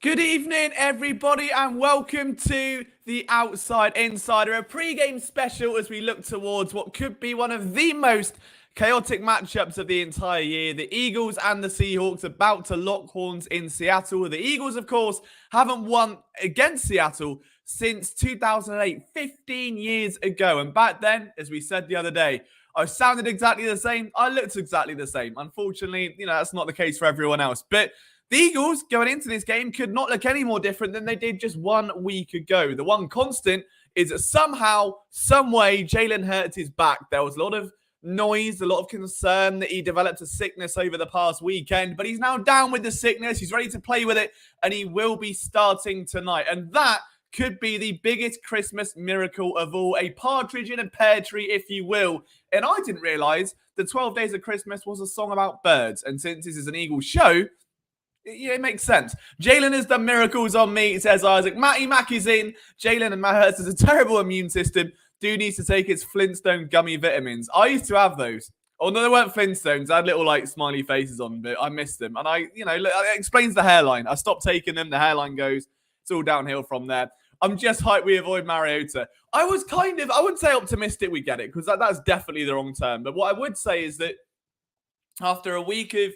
Good evening, everybody, and welcome to the Outside Insider, a pre-game special as we look towards what could be one of the most chaotic matchups of the entire year. The Eagles and the Seahawks about to lock horns in Seattle. The Eagles, of course, haven't won against Seattle since 2008, 15 years ago. And back then, as we said the other day, I sounded exactly the same. I looked exactly the same. Unfortunately, that's not the case for everyone else. But the Eagles, going into this game, could not look any more different than they did just 1 week ago. The one constant is that somehow, some way, Jalen Hurts is back. There was a lot of noise, a lot of concern that he developed a sickness over the past weekend, but he's now down with the sickness. He's ready to play with it, and he will be starting tonight. And that could be the biggest Christmas miracle of all, a partridge in a pear tree, if you will. And I didn't realize the 12 Days of Christmas was a song about birds. And since this is an Eagles show, it makes sense. Jalen has done miracles on me, says Isaac. Matty Mack is in. Jalen and Matt Hurts has a terrible immune system. Dude needs to take his Flintstone gummy vitamins. I used to have those. Although they weren't Flintstones, I had little smiley faces on, but I missed them. And it explains the hairline. I stopped taking them. The hairline goes. It's all downhill from there. I'm just hyped we avoid Mariota. I was I wouldn't say optimistic we get it, because that's definitely the wrong term. But what I would say is that after a week of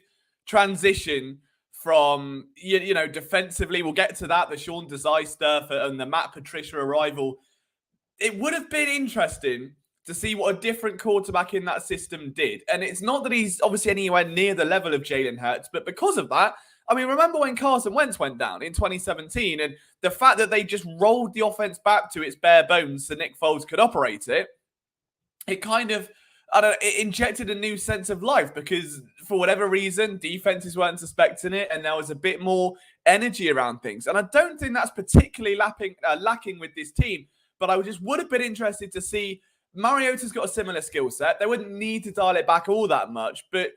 transition from, defensively, we'll get to that, the Sean Desai stuff and the Matt Patricia arrival, it would have been interesting to see what a different quarterback in that system did. And it's not that he's obviously anywhere near the level of Jalen Hurts, but because of that, I mean, remember when Carson Wentz went down in 2017, and the fact that they just rolled the offense back to its bare bones so Nick Foles could operate it, it kind of, it injected a new sense of life, because for whatever reason, defenses weren't suspecting it, and there was a bit more energy around things. And I don't think that's particularly lacking with this team, but I just would have been interested to see. Mariota's got a similar skill set. They wouldn't need to dial it back all that much, but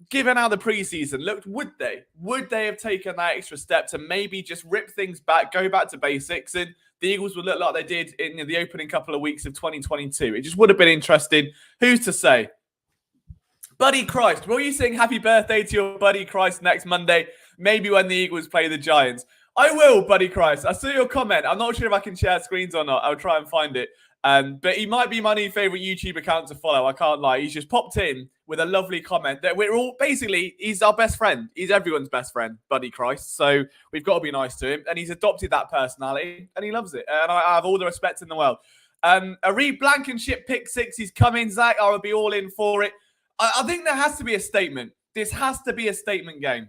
given how the preseason looked, would they have taken that extra step to maybe just rip things back, go back to basics, and the Eagles would look like they did in the opening couple of weeks of 2022. It just would have been interesting. Who's to say? Buddy Christ, will you sing happy birthday to your buddy Christ next Monday? Maybe when the Eagles play the Giants. I will, buddy Christ. I saw your comment. I'm not sure if I can share screens or not. I'll try and find it. But he might be my new favorite YouTube account to follow. I can't lie. He's just popped in with a lovely comment that we're all basically, he's our best friend. He's everyone's best friend, buddy Christ. So we've got to be nice to him. And he's adopted that personality and he loves it. And I have all the respect in the world. A Reed Blankenship pick six is coming, Zach. I would be all in for it. I think there has to be a statement. This has to be a statement game,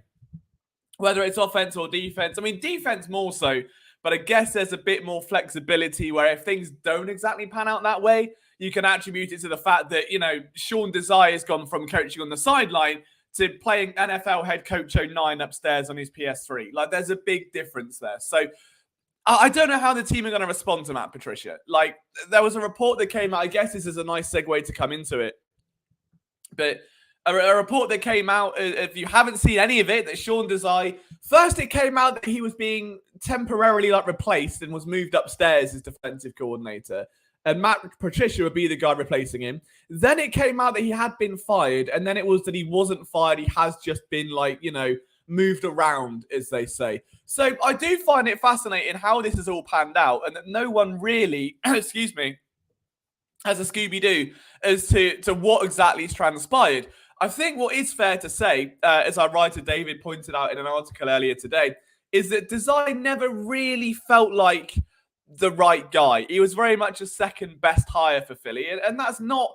whether it's offense or defense. I mean, defense more so, but I guess there's a bit more flexibility where if things don't exactly pan out that way, you can attribute it to the fact that, Sean Desai has gone from coaching on the sideline to playing NFL head coach 09 upstairs on his PS3. There's a big difference there. So I don't know how the team are going to respond to Matt Patricia. There was a report that came out. I guess this is a nice segue to come into it. But a report that came out, if you haven't seen any of it, that Sean Desai, first it came out that he was being temporarily replaced and was moved upstairs as defensive coordinator. And Matt Patricia would be the guy replacing him. Then it came out that he had been fired. And then it was that he wasn't fired. He has just been moved around, as they say. So I do find it fascinating how this has all panned out and that no one really, excuse me, has a Scooby-Doo as to what exactly has transpired. I think what is fair to say, as our writer David pointed out in an article earlier today, is that Desai never really felt like the right guy. He was very much a second best hire for Philly, and that's not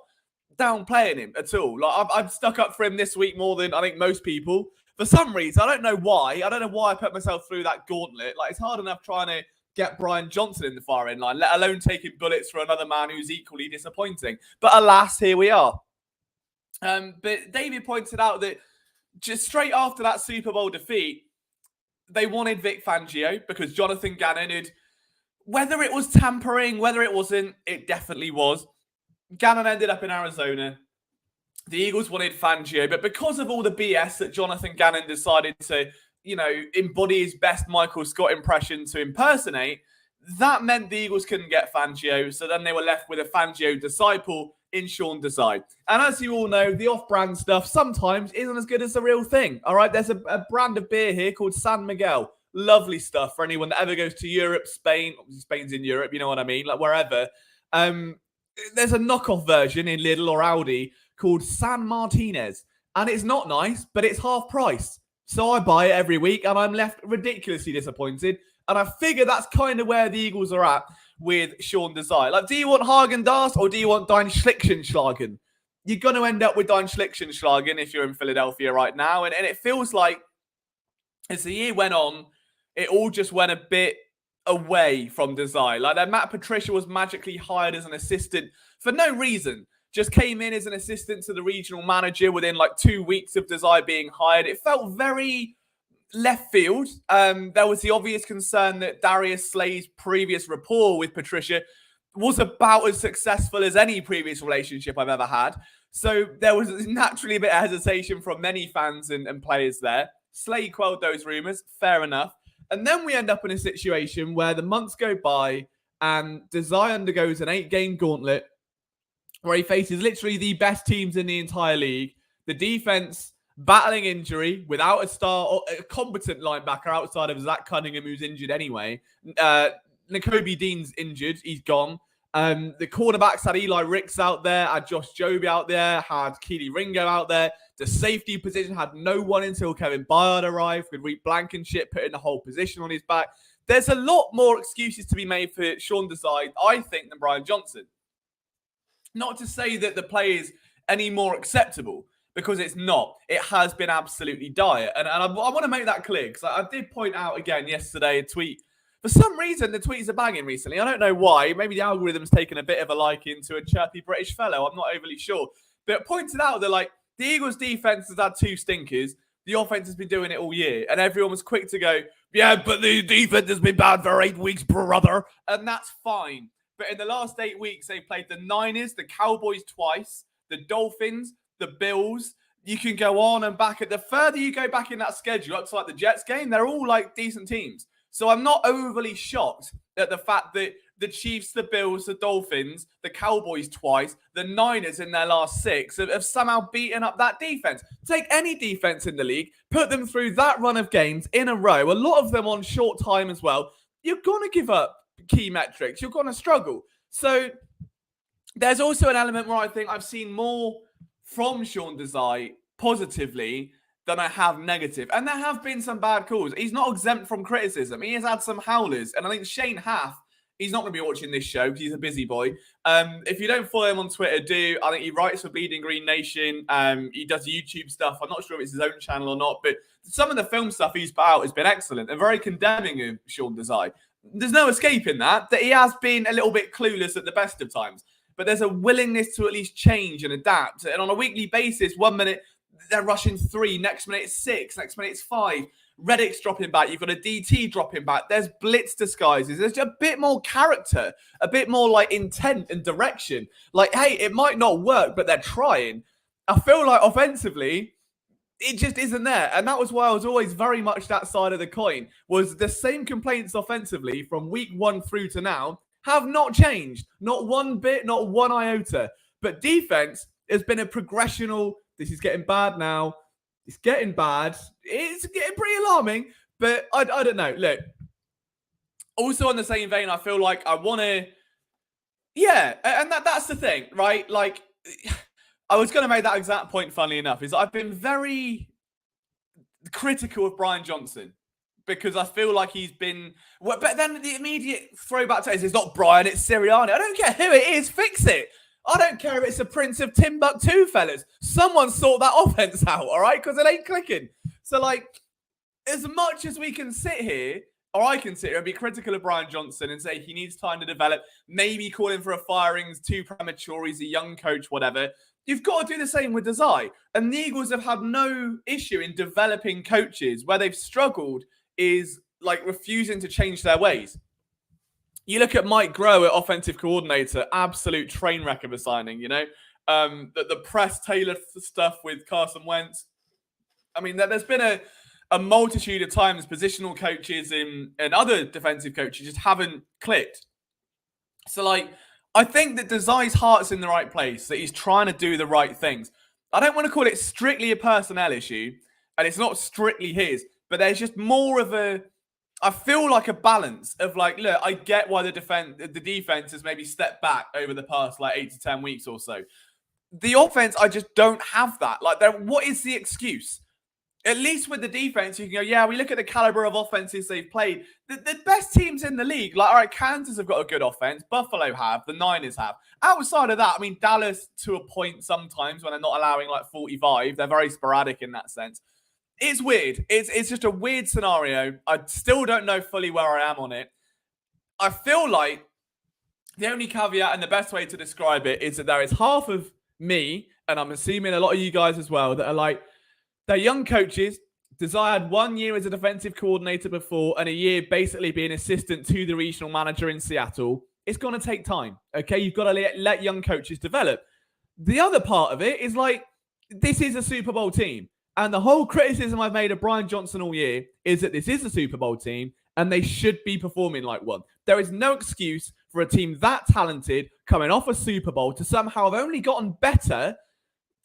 downplaying him at all. I've stuck up for him this week more than I think most people. For some reason, I don't know why. I don't know why I put myself through that gauntlet. It's hard enough trying to get Brian Johnson in the far end line, let alone taking bullets for another man who's equally disappointing. But alas, here we are. But David pointed out that just straight after that Super Bowl defeat, they wanted Vic Fangio because Jonathan Gannon had, whether it was tampering, whether it wasn't, it definitely was. Gannon ended up in Arizona. The Eagles wanted Fangio, but because of all the BS that Jonathan Gannon decided to embody his best Michael Scott impression to impersonate, that meant the Eagles couldn't get Fangio. So then they were left with a Fangio disciple in Sean Desai. And as you all know, the off-brand stuff sometimes isn't as good as the real thing. All right, there's a brand of beer here called San Miguel. Lovely stuff for anyone that ever goes to Europe, Spain. Obviously, Spain's in Europe, you know what I mean? Like wherever. There's a knockoff version in Lidl or Aldi called San Martinez. And it's not nice, but it's half price. So I buy it every week and I'm left ridiculously disappointed. And I figure that's kind of where the Eagles are at with Sean Desai. Like, do you want Hagen-Dazs or do you want Dein Schlichtenschlagen? You're going to end up with Dein Schlichtenschlagen if you're in Philadelphia right now. And it feels like as the year went on, it all just went a bit away from Desai. Like that Matt Patricia was magically hired as an assistant for no reason. Just came in as an assistant to the regional manager within like 2 weeks of Desai being hired. It felt very left field. There was the obvious concern that Darius Slay's previous rapport with Patricia was about as successful as any previous relationship I've ever had. So there was naturally a bit of hesitation from many fans and players there. Slay quelled those rumours, fair enough. And then we end up in a situation where the months go by and Desai undergoes an 8-game gauntlet where he faces literally the best teams in the entire league. The defense battling injury without a star or a competent linebacker outside of Zach Cunningham, who's injured anyway. Nakobe Dean's injured. He's gone. The quarterbacks had Eli Ricks out there, had Josh Joby out there, had Keely Ringo out there. The safety position had no one until Kevin Byard arrived with Reed Blankenship putting the whole position on his back. There's a lot more excuses to be made for Sean Desai, I think, than Brian Johnson. Not to say that the play is any more acceptable, because it's not. It has been absolutely dire. And I want to make that clear, because I did point out again yesterday a tweet. For some reason, the tweets are banging recently. I don't know why. Maybe the algorithm's taken a bit of a liking to a chirpy British fellow. I'm not overly sure. But it pointed out that, like, the Eagles' defense has had 2 stinkers. The offense has been doing it all year. And everyone was quick to go, yeah, but the defense has been bad for 8 weeks, brother. And that's fine. But in the last 8 weeks, they played the Niners, the Cowboys twice, the Dolphins, the Bills. You can go on and back. The further you go back in that schedule, up to like the Jets game, they're all like decent teams. So I'm not overly shocked at the fact that the Chiefs, the Bills, the Dolphins, the Cowboys twice, the Niners in their last 6 have somehow beaten up that defense. Take any defense in the league, put them through that run of games in a row, a lot of them on short time as well. You're going to give up key metrics. You're going to struggle. So there's also an element where I think I've seen more from Sean Desai positively than I have negative. And there have been some bad calls. He's not exempt from criticism. He has had some howlers. And I think Shane Haff, he's not going to be watching this show because he's a busy boy. If you don't follow him on Twitter, do. I think he writes for Bleeding Green Nation. He does YouTube stuff. I'm not sure if it's his own channel or not, but some of the film stuff he's put out has been excellent and very condemning of Sean Desai. There's no escaping that he has been a little bit clueless at the best of times. But there's a willingness to at least change and adapt. And on a weekly basis, 1 minute, they're rushing 3. Next minute, it's 6. Next minute, it's 5. Reddick's dropping back. You've got a DT dropping back. There's blitz disguises. There's a bit more character, a bit more like intent and direction. Like, hey, it might not work, but they're trying. I feel like offensively, it just isn't there. And that was why I was always very much that side of the coin, was the same complaints offensively from week 1 through to now have not changed. Not one bit, not one iota. But defense has been a progressional. This is getting bad now. It's getting bad. It's getting pretty alarming. But I don't know. Look, also on the same vein, I feel like I want to... Yeah, and that's the thing, right? Like, I was going to make that exact point, funnily enough, is I've been very critical of Brian Johnson because I feel like he's been... Well, but then the immediate throwback to it is it's not Brian, it's Sirianni. I don't care who it is, fix it. I don't care if it's the Prince of Timbuktu, fellas. Someone sort that offense out, all right? Because it ain't clicking. So, like, as much as we can sit here, or I can sit here and be critical of Brian Johnson and say he needs time to develop, maybe call him for a firing, he's too premature, he's a young coach, whatever. You've got to do the same with Desai. And the Eagles have had no issue in developing coaches. Where they've struggled is, like, refusing to change their ways. You look at Mike Groh at offensive coordinator, absolute train wreck of a signing, you know? The press Taylor stuff with Carson Wentz. I mean, there's been a multitude of times positional coaches and other defensive coaches just haven't clicked. So, like, I think that Desai's heart's in the right place, that he's trying to do the right things. I don't want to call it strictly a personnel issue, and it's not strictly his, but there's just more of a I feel like a balance of like, look, I get why the defense has maybe stepped back over the past like 8 to 10 weeks or so. The offense, I just don't have that. Like, what is the excuse? At least with the defense, you can go, yeah, we look at the caliber of offenses they've played. The best teams in the league, like, all right, Kansas have got a good offense. Buffalo have. The Niners have. Outside of that, I mean, Dallas to a point sometimes when they're not allowing like 45. They're very sporadic in that sense. It's weird. It's just a weird scenario. I still don't know fully where I am on it. I feel like the only caveat and the best way to describe it is that there is half of me, and I'm assuming a lot of you guys as well, that are like, they're young coaches, desired 1 year as a defensive coordinator before and a year basically being assistant to the regional manager in Seattle. It's going to take time, okay? You've got to let young coaches develop. The other part of it is like, this is a Super Bowl team. And the whole criticism I've made of Brian Johnson all year is that this is a Super Bowl team and they should be performing like one. There is no excuse for a team that talented coming off a Super Bowl to somehow have only gotten better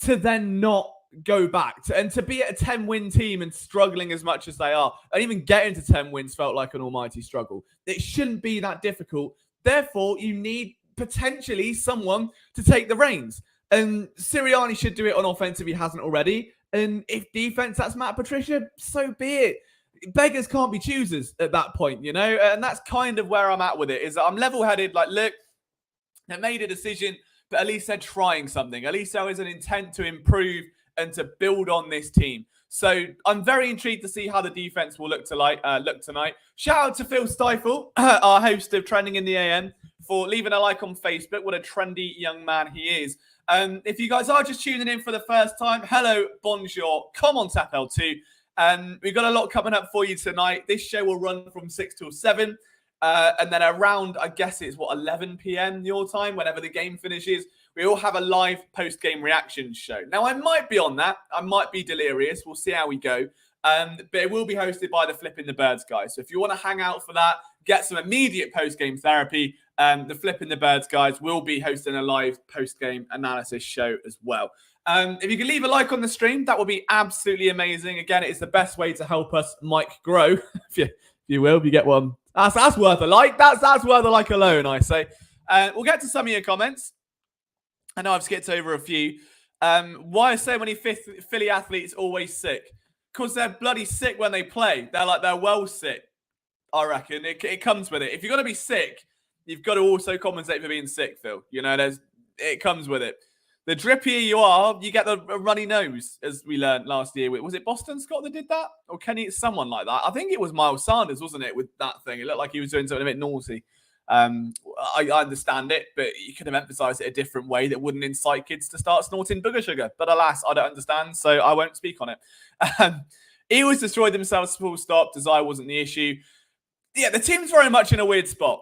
to then not go back and to be at a 10-win team and struggling as much as they are. And even getting to 10 wins felt like an almighty struggle. It shouldn't be that difficult. Therefore, you need potentially someone to take the reins. And Sirianni should do it on offense if he hasn't already. And if defense, that's Matt Patricia, so be it. Beggars can't be choosers at that point, you know? And that's kind of where I'm at with it, is that I'm level-headed. Like, look, they made a decision, but at least they're trying something. At least there is an intent to improve and to build on this team. So I'm very intrigued to see how the defense will look tonight. Shout out to Phil Stifle, our host of Trending in the AM, for leaving a like on Facebook. What a trendy young man he is. If you guys are just tuning in for the first time, hello, bonjour, come on, Tap L2. We've got a lot coming up for you tonight. This show will run from 6 till 7. And then around, I guess it's 11 p.m. your time, whenever the game finishes, we all have a live post-game reaction show. Now, I might be on that. I might be delirious. We'll see how we go. But it will be hosted by the Flipping the Birds guys. So if you want to hang out for that, get some immediate post-game therapy, the Flipping the Birds guys will be hosting a live post-game analysis show as well. If you can leave a like on the stream, that would be absolutely amazing. Again, it's the best way to help us, Mike, grow. if you will, if you get one. That's worth a like. That's worth a like alone, I say. We'll get to some of your comments. I know I've skipped over a few. Why are so many Philly athletes always sick? Because they're bloody sick when they play. They're well sick, I reckon. It comes with it. If you're going to be sick, you've got to also compensate for being sick, Phil. You know, it comes with it. The drippier you are, you get the runny nose, as we learned last year. Was it Boston Scott that did that? Or Kenny, someone like that? I think it was Miles Sanders, wasn't it, with that thing? It looked like he was doing something a bit naughty. I understand it, but you could have emphasized it a different way that wouldn't incite kids to start snorting booger sugar. But alas, I don't understand, so I won't speak on it. Eagles destroyed themselves, full stop. Desire wasn't the issue. Yeah, the team's very much in a weird spot.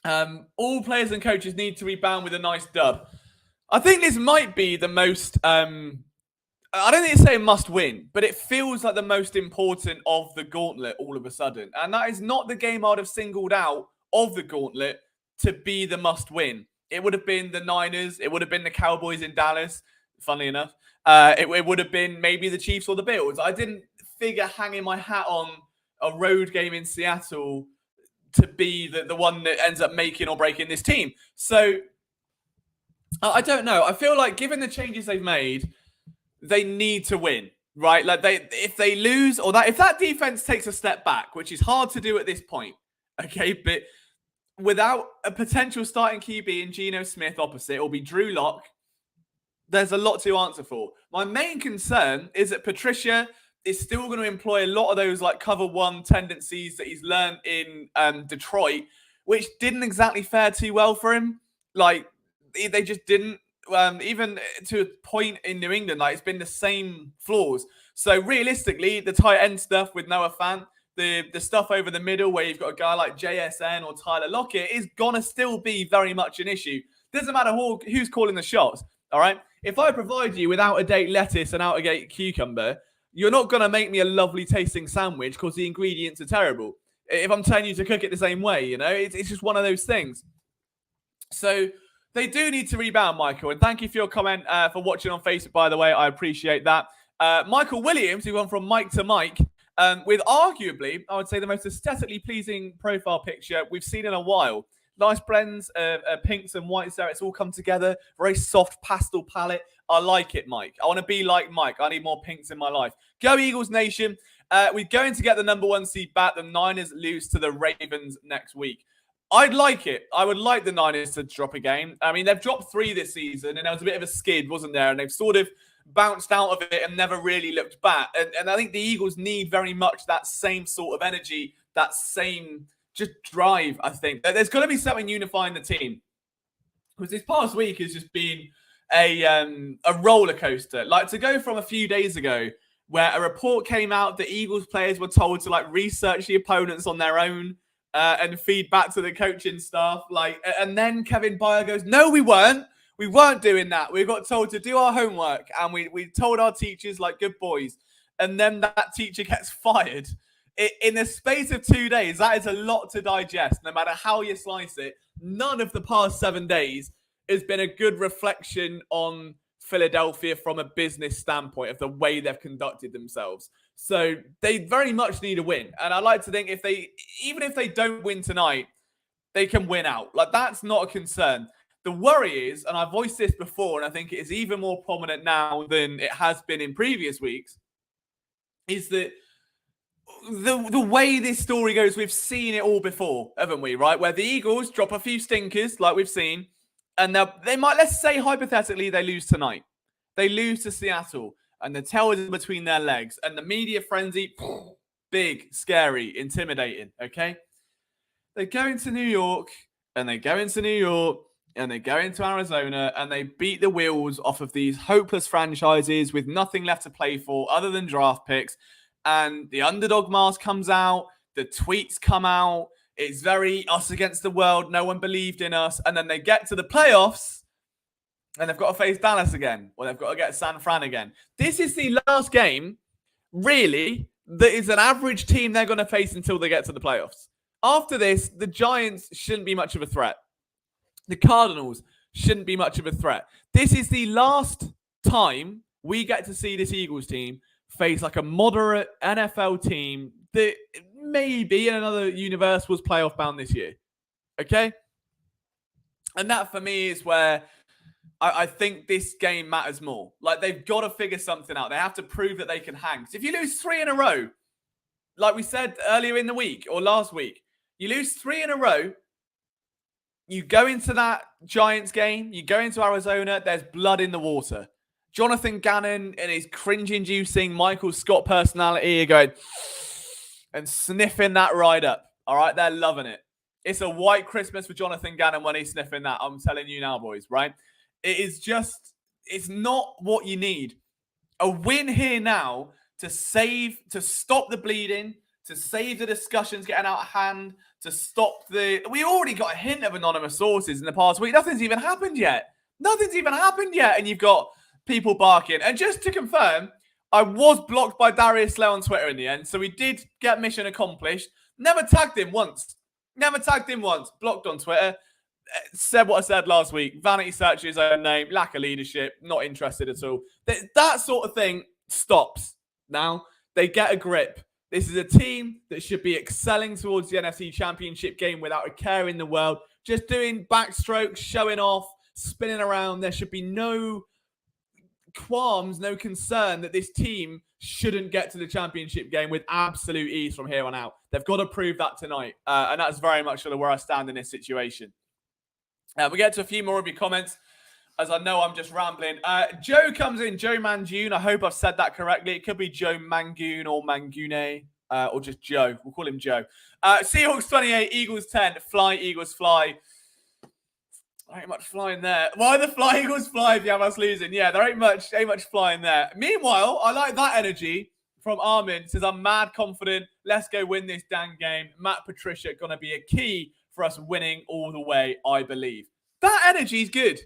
All players and coaches need to rebound with a nice dub. I think this might be the most, I don't think it's saying must win, but it feels like the most important of the gauntlet all of a sudden. And that is not the game I'd have singled out of the gauntlet to be the must win. It would have been the Niners. It would have been the Cowboys in Dallas, funnily enough. It would have been maybe the Chiefs or the Bills. I didn't figure hanging my hat on a road game in Seattle to be the one that ends up making or breaking this team. So I don't know. I feel like given the changes they've made, they need to win, right? Like if they lose or if that defense takes a step back, which is hard to do at this point, okay, but without a potential starting QB in Geno Smith opposite, it'll be Drew Lock. There's a lot to answer for. My main concern is that Patricia is still going to employ a lot of those like cover one tendencies that he's learned in Detroit, which didn't exactly fare too well for him. Like they just didn't. Even to a point in New England, like it's been the same flaws. So realistically, the tight end stuff with Noah Fant, the stuff over the middle where you've got a guy like JSN or Tyler Lockett is gonna still be very much an issue. Doesn't matter who's calling the shots. All right. If I provide you with out-of-date lettuce and out-of-date cucumber, you're not gonna make me a lovely tasting sandwich because the ingredients are terrible. If I'm telling you to cook it the same way, you know, it's just one of those things. So they do need to rebound, Michael. And thank you for your comment for watching on Facebook, by the way. I appreciate that. Michael Williams, who went from Mike to Mike, with arguably, I would say, the most aesthetically pleasing profile picture we've seen in a while. Nice blends of pinks and whites there. It's all come together. Very soft pastel palette. I like it, Mike. I want to be like Mike. I need more pinks in my life. Go Eagles Nation. We're going to get the number 1 seed back. The Niners lose to the Ravens next week. I'd like it. I would like the Niners to drop a game. I mean, they've dropped 3 this season, and there was a bit of a skid, wasn't there? And they've sort of bounced out of it and never really looked back. And I think the Eagles need very much that same sort of energy, that same just drive, I think. There's got to be something unifying the team. Because this past week has just been a roller coaster. Like, to go from a few days ago where a report came out that Eagles players were told to research the opponents on their own and feed back to the coaching staff. And then Kevin Byer goes, no, we weren't. We weren't doing that. We got told to do our homework, and we told our teachers like good boys. And then that teacher gets fired. In the space of 2 days, that is a lot to digest, no matter how you slice it. None of the past 7 days has been a good reflection on Philadelphia from a business standpoint of the way they've conducted themselves. So they very much need a win. And I like to think even if they don't win tonight, they can win out. That's not a concern. The worry is, and I've voiced this before, and I think it is even more prominent now than it has been in previous weeks, is that the way this story goes, we've seen it all before, haven't we, right? Where the Eagles drop a few stinkers, like we've seen, and they might, let's say hypothetically, they lose tonight. They lose to Seattle, and the tail is between their legs, and the media frenzy, big, scary, intimidating, okay? They go into New York, and they go into New York, and they go into Arizona, and they beat the wheels off of these hopeless franchises with nothing left to play for other than draft picks. And the underdog mask comes out, the tweets come out, it's very us against the world, no one believed in us. And then they get to the playoffs, and they've got to face Dallas again, or they've got to get San Fran again. This is the last game, really, that is an average team they're going to face until they get to the playoffs. After this, the Giants shouldn't be much of a threat. The Cardinals shouldn't be much of a threat. This is the last time we get to see this Eagles team face a moderate NFL team that maybe in another universe was playoff bound this year. Okay? And that for me is where I think this game matters more. They've got to figure something out. They have to prove that they can hang. So if you lose 3 in a row, like we said earlier in the week or last week, you lose 3 in a row, you go into that Giants game, you go into Arizona, there's blood in the water. Jonathan Gannon and his cringe-inducing Michael Scott personality are going and sniffing that right up. All right, they're loving it. It's a white Christmas for Jonathan Gannon when he's sniffing that. I'm telling you now, boys, right? It is just, it's not what you need. A win here now to stop the bleeding, to save the discussions getting out of hand, to stop we already got a hint of anonymous sources in the past week. Nothing's even happened yet. And you've got people barking. And just to confirm, I was blocked by Darius Slay on Twitter in the end, so we did get mission accomplished. Never tagged him once. Blocked on Twitter. Said what I said last week. Vanity search his own name. Lack of leadership. Not interested at all. That sort of thing stops now. They get a grip. This is a team that should be excelling towards the NFC Championship game without a care in the world. Just doing backstrokes, showing off, spinning around. There should be no qualms, no concern that this team shouldn't get to the championship game with absolute ease from here on out. They've got to prove that tonight. And that's very much sort of where I stand in this situation. We get to a few more of your comments, as I know I'm just rambling. Joe comes in, Joe Mangoon. I hope I've said that correctly. It could be Joe Mangoon or Mangune, or just Joe. We'll call him Joe. Seahawks 28, Eagles 10. Fly, Eagles, fly. There ain't much flying there. Why the Fly Eagles fly if you have us losing? Yeah, there ain't much flying there. Meanwhile, I like that energy from Armin. Says, I'm mad confident. Let's go win this dang game. Matt Patricia going to be a key for us winning all the way, I believe. That energy is good.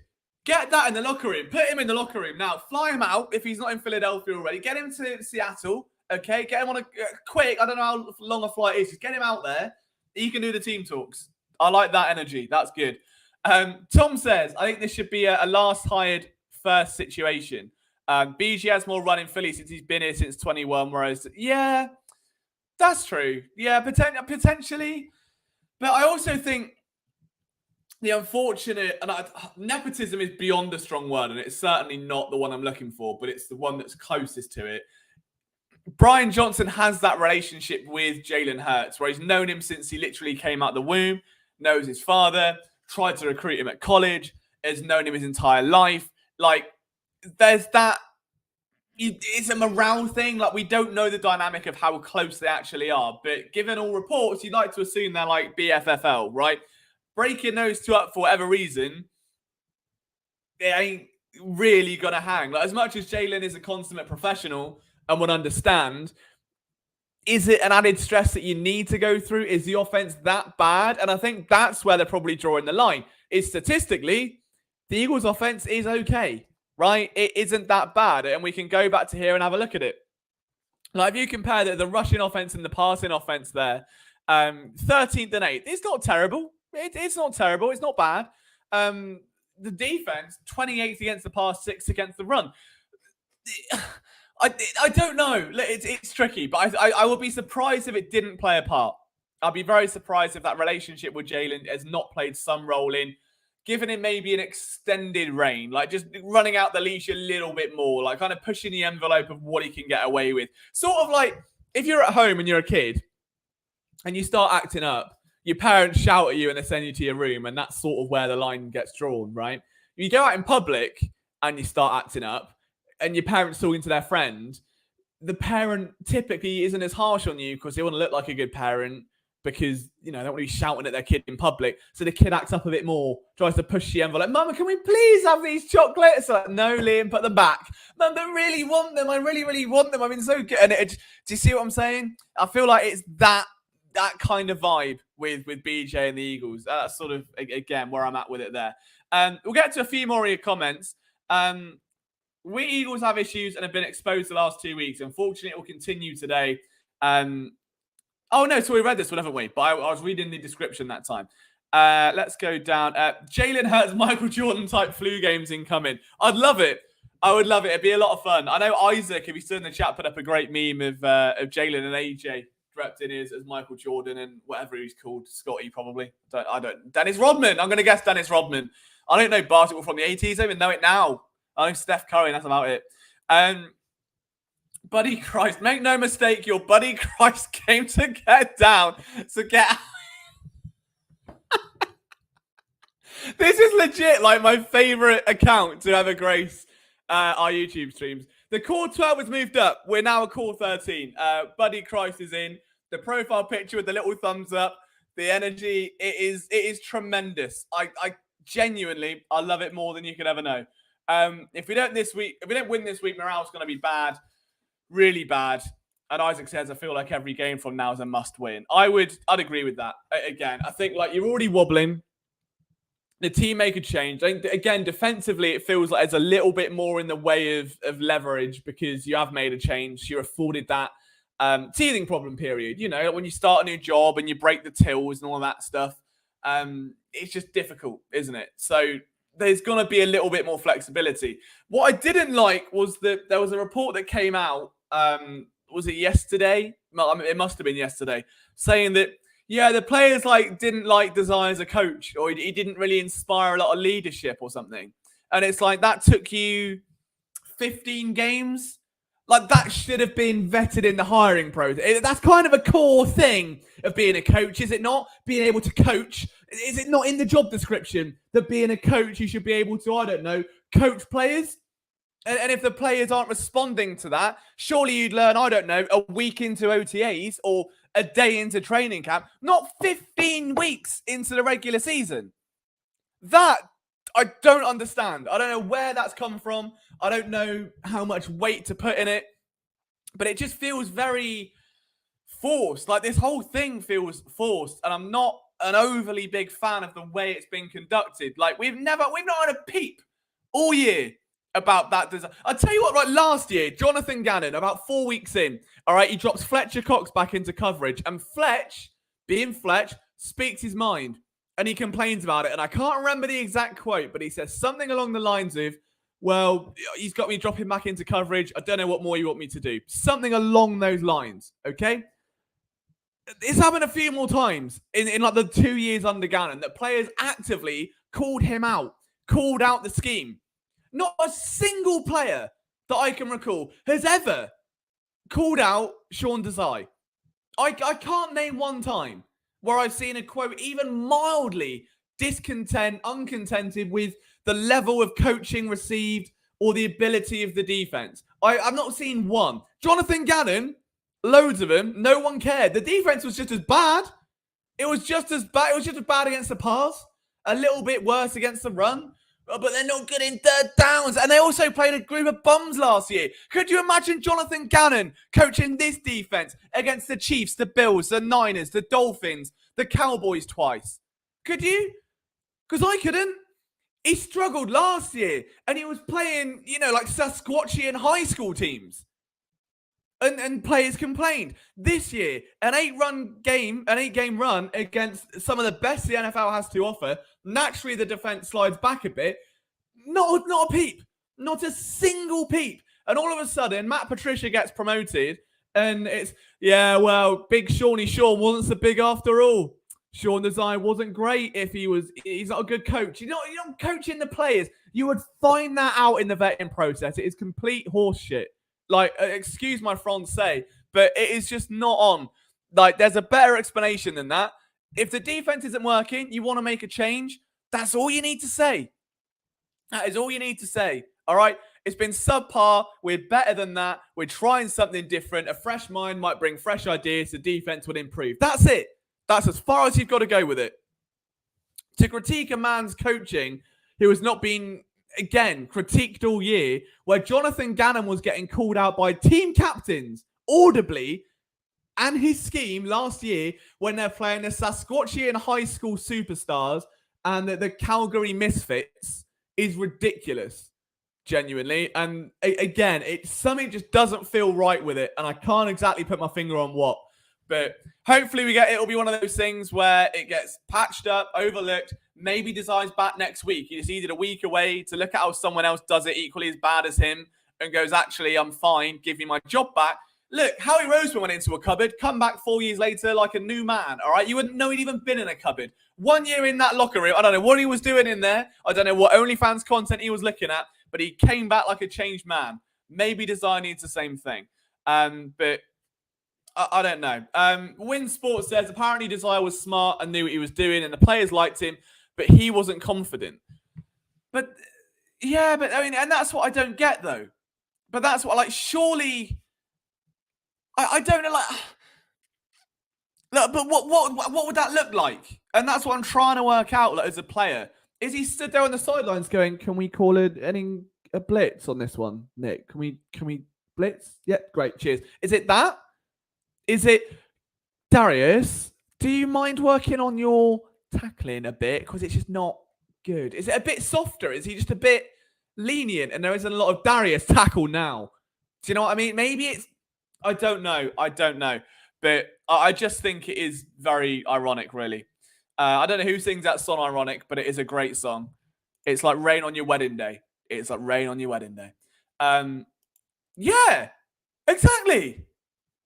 Get that in the locker room. Put him in the locker room. Now, fly him out if he's not in Philadelphia already. Get him to Seattle, okay? Get him on a quick, I don't know how long a flight is. Just get him out there. He can do the team talks. I like that energy. That's good. Tom says, I think this should be a last hired first situation. BG has more run in Philly since he's been here since 21, whereas, yeah, That's true. Yeah, potentially. But I also think the unfortunate, and nepotism is beyond a strong word, and it's certainly not the one I'm looking for, but it's the one that's closest to it. Brian Johnson has that relationship with Jalen Hurts, where he's known him since he literally came out the womb, knows his father, tried to recruit him at college, has known him his entire life. Like, there's that. It's a morale thing. Like, we don't know the dynamic of how close they actually are. But given all reports, you'd like to assume they're like BFFL, right? Breaking those two up for whatever reason, it ain't really going to hang. Like, as much as Jalen is a consummate professional and would understand, is it an added stress that you need to go through? Is the offense that bad? And I think that's where they're probably drawing the line. Is statistically, the Eagles' offense is okay, right? It isn't that bad. And we can go back to here and have a look at it. Like, if you compare the rushing offense and the passing offense there, 13th and 8th, it's not terrible. It's not terrible. It's not bad. The defense, 28th against the pass, 6th against the run. I don't know. It's tricky, but I would be surprised if it didn't play a part. I'd be very surprised if that relationship with Jalen has not played some role in giving him maybe an extended reign, like just running out the leash a little bit more, like kind of pushing the envelope of what he can get away with. Sort of like if you're at home and you're a kid and you start acting up, your parents shout at you and they send you to your room, and that's sort of where the line gets drawn, right? You go out in public and you start acting up, and your parents talking to their friend, the parent typically isn't as harsh on you because they want to look like a good parent, because, you know, they don't want to be shouting at their kid in public. So the kid acts up a bit more, tries to push the envelope. Mama, can we please have these chocolates? Like, no, Liam, put them back. Mum, I really want them. I really, really want them. I mean, so good. And do you see what I'm saying? I feel like it's that kind of vibe with BJ and the Eagles. That's sort of, again, where I'm at with it there. We'll get to a few more of your comments. We Eagles have issues and have been exposed the last 2 weeks. Unfortunately, it will continue today. Oh, no, so we read this one, haven't we? But I was reading the description that time. Let's go down. Jalen Hurts, Michael Jordan type flu games incoming. I'd love it. I would love it. It'd be a lot of fun. I know Isaac, if he's still in the chat, put up a great meme of Jalen and AJ drept in as Michael Jordan and whatever he's called. Scotty, probably. I don't. Dennis Rodman. I'm going to guess Dennis Rodman. I don't know basketball from the 80s. I don't even know it now. I know Steph Curry, that's about it. Buddy Christ, make no mistake, your Buddy Christ came to get down. So get This is legit like my favorite account to ever grace our YouTube streams. The core 12 was moved up. We're now a core 13. Buddy Christ is in. The profile picture with the little thumbs up. The energy, it is tremendous. I genuinely, I love it more than you could ever know. If we don't win this week, morale's going to be bad, really bad. And Isaac says, I feel like every game from now is a must win. I'd agree with that. Again, I think like you're already wobbling. The team make a change. I think, again, defensively, it feels like there's a little bit more in the way of leverage because you have made a change. You're afforded that teething problem period. You know, when you start a new job and you break the tills and all of that stuff, it's just difficult, isn't it? So there's going to be a little bit more flexibility. What I didn't like was that there was a report that came out, was it yesterday? I mean, it must have been yesterday, saying that, yeah, the players didn't like Desai as a coach, or he didn't really inspire a lot of leadership or something. And it's like, that took you 15 games? Like, that should have been vetted in the hiring process. That's kind of a core thing of being a coach, is it not? Being able to coach. Is it not in the job description that being a coach, you should be able to, I don't know, coach players? And if the players aren't responding to that, surely you'd learn, I don't know, a week into OTAs or a day into training camp, not 15 weeks into the regular season. That I don't understand. I don't know where that's come from. I don't know how much weight to put in it, but it just feels very forced. Like, this whole thing feels forced, and I'm not an overly big fan of the way it's been conducted. Like, we've not had a peep all year about that design. I'll tell you what, right, last year, Jonathan Gannon, about 4 weeks in, all right, he drops Fletcher Cox back into coverage, and Fletch, being Fletch, speaks his mind, and he complains about it. And I can't remember the exact quote, but he says something along the lines of, well, he's got me dropping back into coverage. I don't know what more you want me to do. Something along those lines, okay? it's happened a few more times in like the 2 years under Gannon that players actively called him out, called out the scheme. Not a single player that I can recall has ever called out Sean Desai. I can't name one time where I've seen a quote even mildly uncontented with the level of coaching received or the ability of the defense. I've not seen one. Jonathan Gannon, loads of them, no one cared. The defense was just as bad. It was just as bad. It was just as bad against the pass, a little bit worse against the run. But they're not good in third downs. And they also played a group of bums last year. Could you imagine Jonathan Gannon coaching this defense against the Chiefs, the Bills, the Niners, the Dolphins, the Cowboys twice? Could you? Because I couldn't. He struggled last year. And he was playing, like Sasquatchian high school teams. And players complained. This year, an 8-game run against some of the best the NFL has to offer. Naturally, the defense slides back a bit. Not a peep. Not a single peep. And all of a sudden, Matt Patricia gets promoted. And it's, Big Shawnee Sean wasn't so big after all. Sean Desai wasn't great he's not a good coach. You're not coaching the players. You would find that out in the vetting process. It is complete horseshit. Like, excuse my Francais, but it is just not on. Like, there's a better explanation than that. If the defense isn't working, you want to make a change, that's all you need to say. That is all you need to say, all right? It's been subpar. We're better than that. We're trying something different. A fresh mind might bring fresh ideas. The defense would improve. That's it. That's as far as you've got to go with it. To critique a man's coaching who has not been, again, critiqued all year, where Jonathan Gannon was getting called out by team captains audibly and his scheme last year when they're playing the Sasquatchian high school superstars and the Calgary Misfits is ridiculous, genuinely. And again, something just doesn't feel right with it, and I can't exactly put my finger on what. But hopefully it'll be one of those things where it gets patched up, overlooked. Maybe Desai's back next week. He just needed a week away to look at how someone else does it equally as bad as him and goes, actually, I'm fine. Give me my job back. Look, Howie Roseman went into a cupboard, come back 4 years later like a new man, all right? You wouldn't know he'd even been in a cupboard. 1 year in that locker room, I don't know what he was doing in there. I don't know what OnlyFans content he was looking at, but he came back like a changed man. Maybe Desai needs the same thing. But I don't know. Win Sports says apparently Desai was smart and knew what he was doing and the players liked him, but he wasn't confident. But I mean, and that's what I don't get though. But that's what, surely, I don't know, look, but what would that look like? And that's what I'm trying to work out as a player. Is he stood there on the sidelines going, "Can we call a blitz on this one, Nick? Can we blitz? Yeah, great, cheers." Is it that? Is it, Darius, do you mind working on your tackling a bit? Because it's just not good. Is it a bit softer? Is he just a bit lenient and there isn't a lot of Darius tackle now? Do you know what I mean? Maybe it's, I don't know. But I just think it is very ironic, really. I don't know who sings that song Ironic, but it is a great song. It's like rain on your wedding day. It's like rain on your wedding day. Yeah, exactly.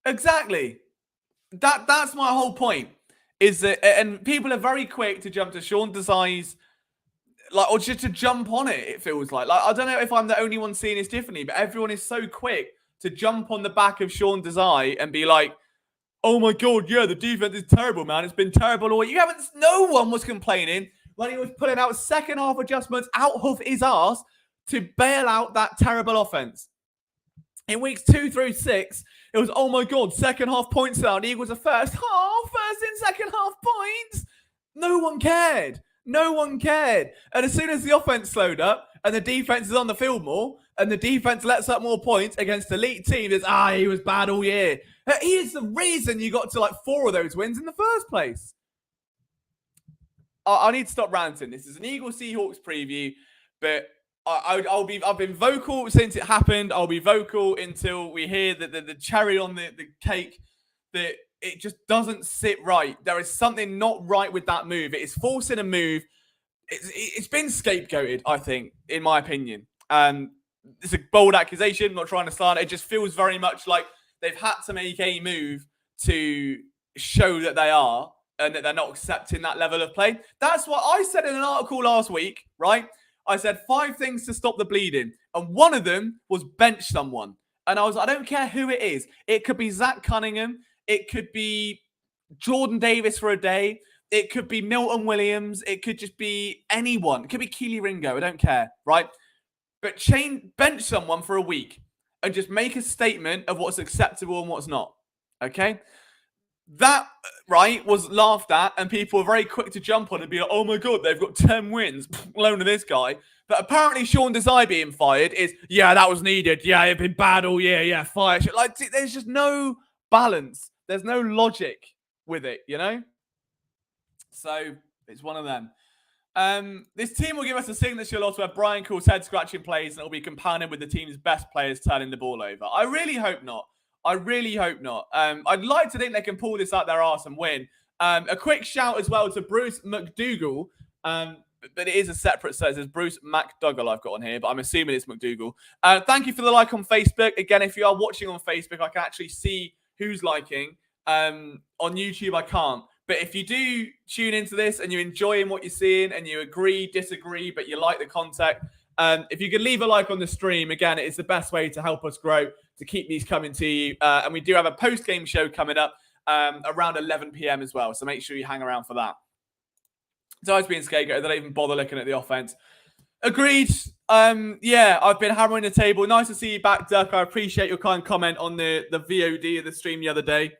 That's my whole point. Is that, and people are very quick to jump to Sean Desai's, or just to jump on it. It feels like I don't know if I'm the only one seeing this differently, but everyone is so quick to jump on the back of Sean Desai and be like, "Oh my god, yeah, the defense is terrible, man. It's been terrible all year." No one was complaining when he was putting out second half adjustments out of his ass to bail out that terrible offense. In weeks 2 through 6, it was, "Oh my god, second half points down. The Eagles are first and second half points." No one cared. And as soon as the offense slowed up and the defense is on the field more and the defense lets up more points against elite teams, he was bad all year. He is the reason you got to 4 of those wins in the first place. I need to stop ranting. This is an Eagles Seahawks preview, but I've been vocal since it happened. I'll be vocal until we hear that the cherry on the cake, that it just doesn't sit right. There is something not right with that move. It is forcing a move. It's been scapegoated, I think, in my opinion. It's a bold accusation. I'm not trying to start it. It just feels very much like they've had to make a move to show that they are and that they're not accepting that level of play. That's what I said in an article last week, right? I said 5 things to stop the bleeding. And one of them was bench someone. And I don't care who it is. It could be Zach Cunningham. It could be Jordan Davis for a day. It could be Milton Williams. It could just be anyone. It could be Keely Ringo. I don't care, right? But bench someone for a week and just make a statement of what's acceptable and what's not, okay? That, right, was laughed at, and people were very quick to jump on and be like, oh my God, they've got 10 wins, loan to this guy. But apparently Sean Desai being fired is, yeah, that was needed. Yeah, it's been bad all year. Yeah, fire. Like, there's just no balance. There's no logic with it, you know? So it's one of them. This team will give us a signature loss where Brian calls head-scratching plays and it'll be compounded with the team's best players turning the ball over. I really hope not. I'd like to think they can pull this out their arse and win. A quick shout as well to Bruce McDougall, but it is a separate set. It says Bruce McDougall I've got on here, but I'm assuming it's McDougall. Thank you for the like on Facebook. Again, if you are watching on Facebook, I can actually see who's liking. On YouTube, I can't. But if you do tune into this and you're enjoying what you're seeing and you agree, disagree, but you like the content, if you could leave a like on the stream, again, it's the best way to help us grow, to keep these coming to you. And we do have a post-game show coming up around 11 p.m. as well. So make sure you hang around for that. Dice being scapegoat, they don't even bother looking at the offense. Agreed. Yeah, I've been hammering the table. Nice to see you back, Duck. I appreciate your kind comment on the VOD of the stream the other day.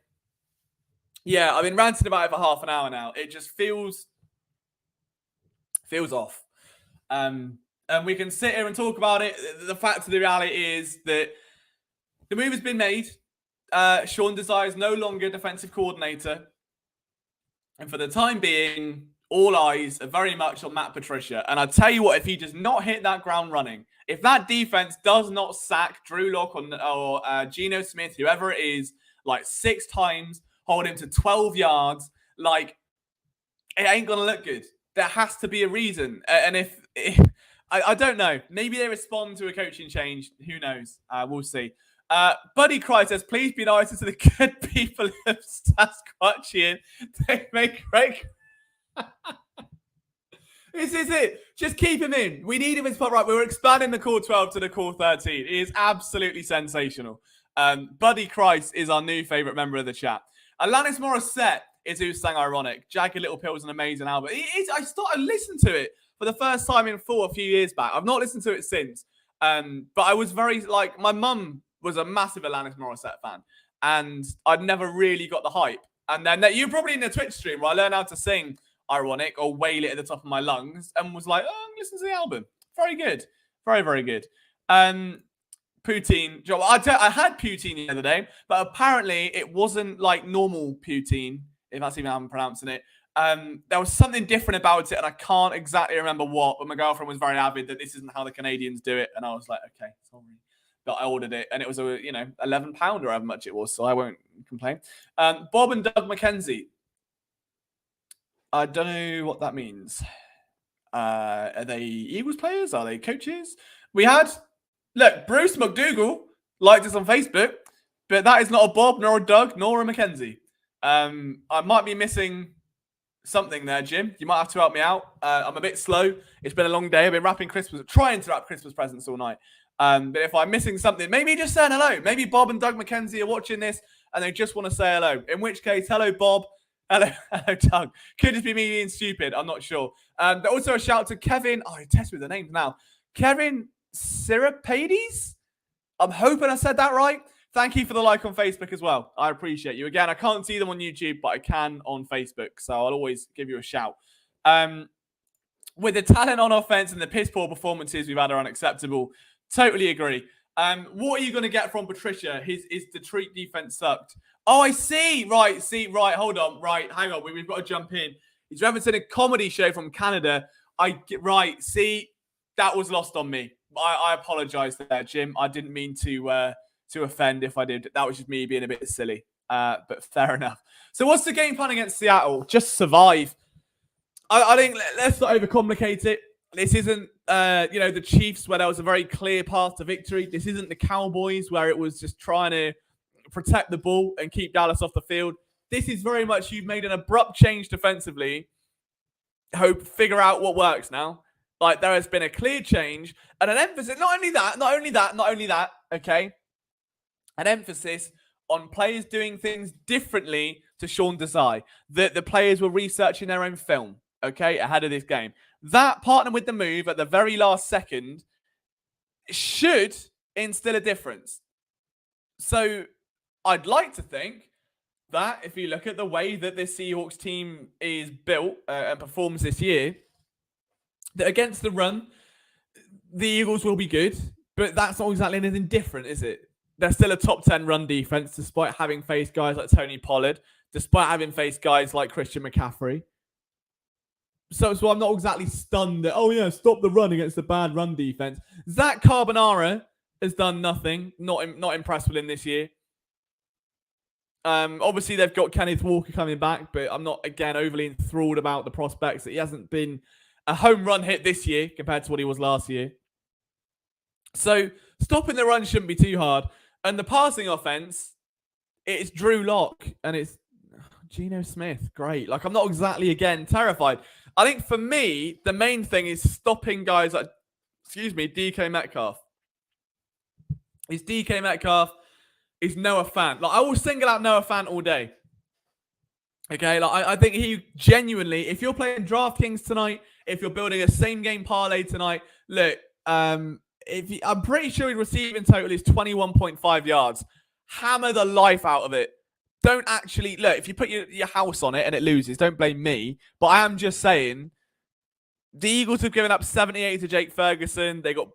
Yeah, I've been ranting about it for half an hour now. It just feels off. And we can sit here and talk about it. The fact of the reality is that the move has been made. Sean Desai is no longer defensive coordinator. And for the time being, all eyes are very much on Matt Patricia. And I tell you what, if he does not hit that ground running, if that defense does not sack Drew Lock or Geno Smith, whoever it is, like 6 times, hold him to 12 yards, like, it ain't going to look good. There has to be a reason. And if I don't know, maybe they respond to a coaching change. Who knows? We'll see. Buddy Cry says, please be nicer to the good people of Sasquatchian. They make great... This is it. Just keep him in. We need him in spot right. We were expanding the core 12 to the core 13. It is absolutely sensational. Buddy Christ is our new favourite member of the chat. Alanis Morissette is who sang Ironic. Jagged Little Pill is an amazing album. I started listening to it for the first time in full a few years back. I've not listened to it since. But I was very, like, my mum was a massive Alanis Morissette fan. And I'd never really got the hype. And then you're probably in the Twitch stream where I learned how to sing Ironic or wail it at the top of my lungs and was like, oh, listen to the album. Very good. Very, very good. Poutine. I had poutine the other day, but apparently it wasn't like normal poutine, if that's even how I'm pronouncing it. There was something different about it, and I can't exactly remember what, but my girlfriend was very avid that this isn't how the Canadians do it, and I was like, okay, sorry. But I ordered it, and it was a, £11 or however much it was, so I won't complain. Bob and Doug McKenzie. I don't know what that means. Are they Eagles players? Are they coaches? Look, Bruce McDougall liked us on Facebook, but that is not a Bob, nor a Doug, nor a Mackenzie. I might be missing something there, Jim. You might have to help me out. I'm a bit slow. It's been a long day. I've been trying to wrap Christmas presents all night. But if I'm missing something, maybe just saying hello. Maybe Bob and Doug McKenzie are watching this and they just want to say hello. In which case, hello, Bob. Hello, Doug. Could just be me being stupid. I'm not sure. But also a shout out to Kevin. Oh, he tests with the names now. Kevin Sirapades? I'm hoping I said that right. Thank you for the like on Facebook as well. I appreciate you. Again, I can't see them on YouTube, but I can on Facebook. So I'll always give you a shout. With the talent on offense and the piss poor performances we've had are unacceptable. Totally agree. What are you going to get from Patricia? His Detroit defense sucked. Oh, I see. Right. Hold on. Right. Hang on. We've got to jump in. He's referencing a comedy show from Canada. See, that was lost on me. I apologize there, Jim. I didn't mean to offend if I did. That was just me being a bit silly. But fair enough. So what's the game plan against Seattle? Just survive. I think let's not overcomplicate it. This isn't, the Chiefs where there was a very clear path to victory. This isn't the Cowboys where it was just trying to protect the ball and keep Dallas off the field. This is very much you've made an abrupt change defensively. Figure out what works now. Like, there has been a clear change and an emphasis. Not only that, okay? An emphasis on players doing things differently to Sean Desai. The players were researching their own film, okay, ahead of this game. That, partnered with the move at the very last second, should instill a difference. So I'd like to think that if you look at the way that this Seahawks team is built and performs this year, that against the run, the Eagles will be good, but that's not exactly anything different, is it? They're still a top 10 run defense, despite having faced guys like Tony Pollard, despite having faced guys like Christian McCaffrey. So I'm not exactly stunned that, oh yeah, stop the run against the bad run defense. Zach Carbonara has done nothing. Not impressed with him this year. Obviously, they've got Kenneth Walker coming back, but I'm not, again, overly enthralled about the prospects. That he hasn't been a home run hit this year compared to what he was last year. So stopping the run shouldn't be too hard. And the passing offense, it's Drew Lock and it's Geno Smith. Great. Like, I'm not exactly, again, terrified. I think for me, the main thing is stopping guys like, DK Metcalf. Is DK Metcalf, is Noah Fant. Like, I will single out Noah Fant all day. Okay, like I think he genuinely, if you're playing DraftKings tonight, if you're building a same game parlay tonight, look, I'm pretty sure his receiving total is 21.5 yards. Hammer the life out of it. Don't actually, look, if you put your house on it and it loses, don't blame me. But I am just saying, the Eagles have given up 78 to Jake Ferguson. They got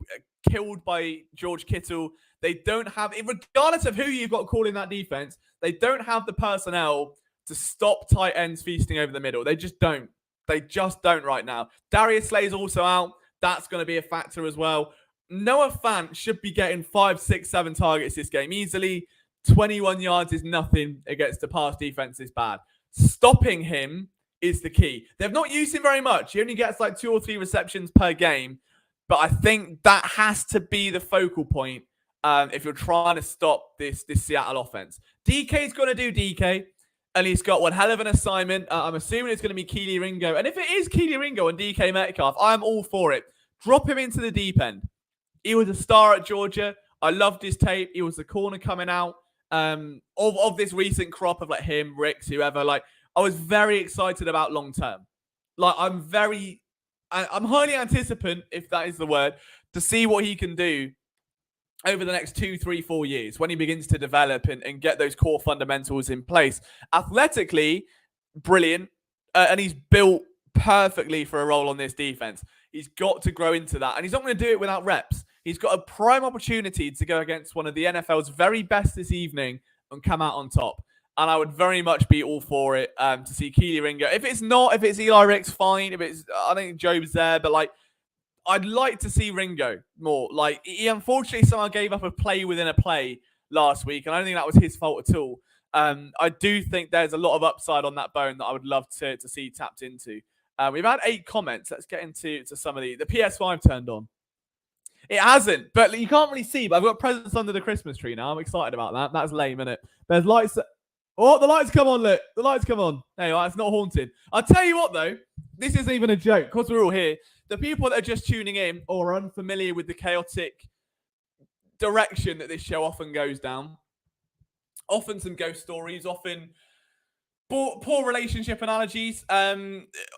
killed by George Kittle. They don't have, regardless of who you've got calling that defense, they don't have the personnel to stop tight ends feasting over the middle. They just don't. They just don't right now. Darius Slay's also out. That's going to be a factor as well. Noah Fant should be getting 5, 6, 7 targets this game easily. 21 yards is nothing against the pass defense is bad. Stopping him is the key. They've not used him very much. He only gets like 2 or 3 receptions per game. But I think that has to be the focal point if you're trying to stop this Seattle offense. DK's going to do DK. And he's got one hell of an assignment. I'm assuming it's going to be Keely Ringo. And if it is Keely Ringo and DK Metcalf, I'm all for it. Drop him into the deep end. He was a star at Georgia. I loved his tape. He was the corner coming out of this recent crop of like him, Ricks, whoever. Like, I was very excited about long term. Like, I'm highly anticipant, if that is the word, to see what he can do over the next 2, 3, 4 years when he begins to develop and get those core fundamentals in place. Athletically, brilliant. And he's built perfectly for a role on this defense. He's got to grow into that. And he's not going to do it without reps. He's got a prime opportunity to go against one of the NFL's very best this evening and come out on top. And I would very much be all for it to see Keely Ringo. If it's Eli Ricks, fine. I think Job's there, but like, I'd like to see Ringo more. Like, he unfortunately somehow gave up a play within a play last week, and I don't think that was his fault at all. I do think there's a lot of upside on that bone that I would love to see tapped into. We've had 8 comments. Let's get into some of these. The PS5 turned on. It hasn't, but you can't really see, but I've got presents under the Christmas tree now. I'm excited about that. That's lame, isn't it? There's lights. Oh, the lights come on, look. The lights come on. Hey, it's not haunted. I'll tell you what, though. This isn't even a joke, because we're all here. The people that are just tuning in or are unfamiliar with the chaotic direction that this show often goes down, often some ghost stories, often poor relationship analogies,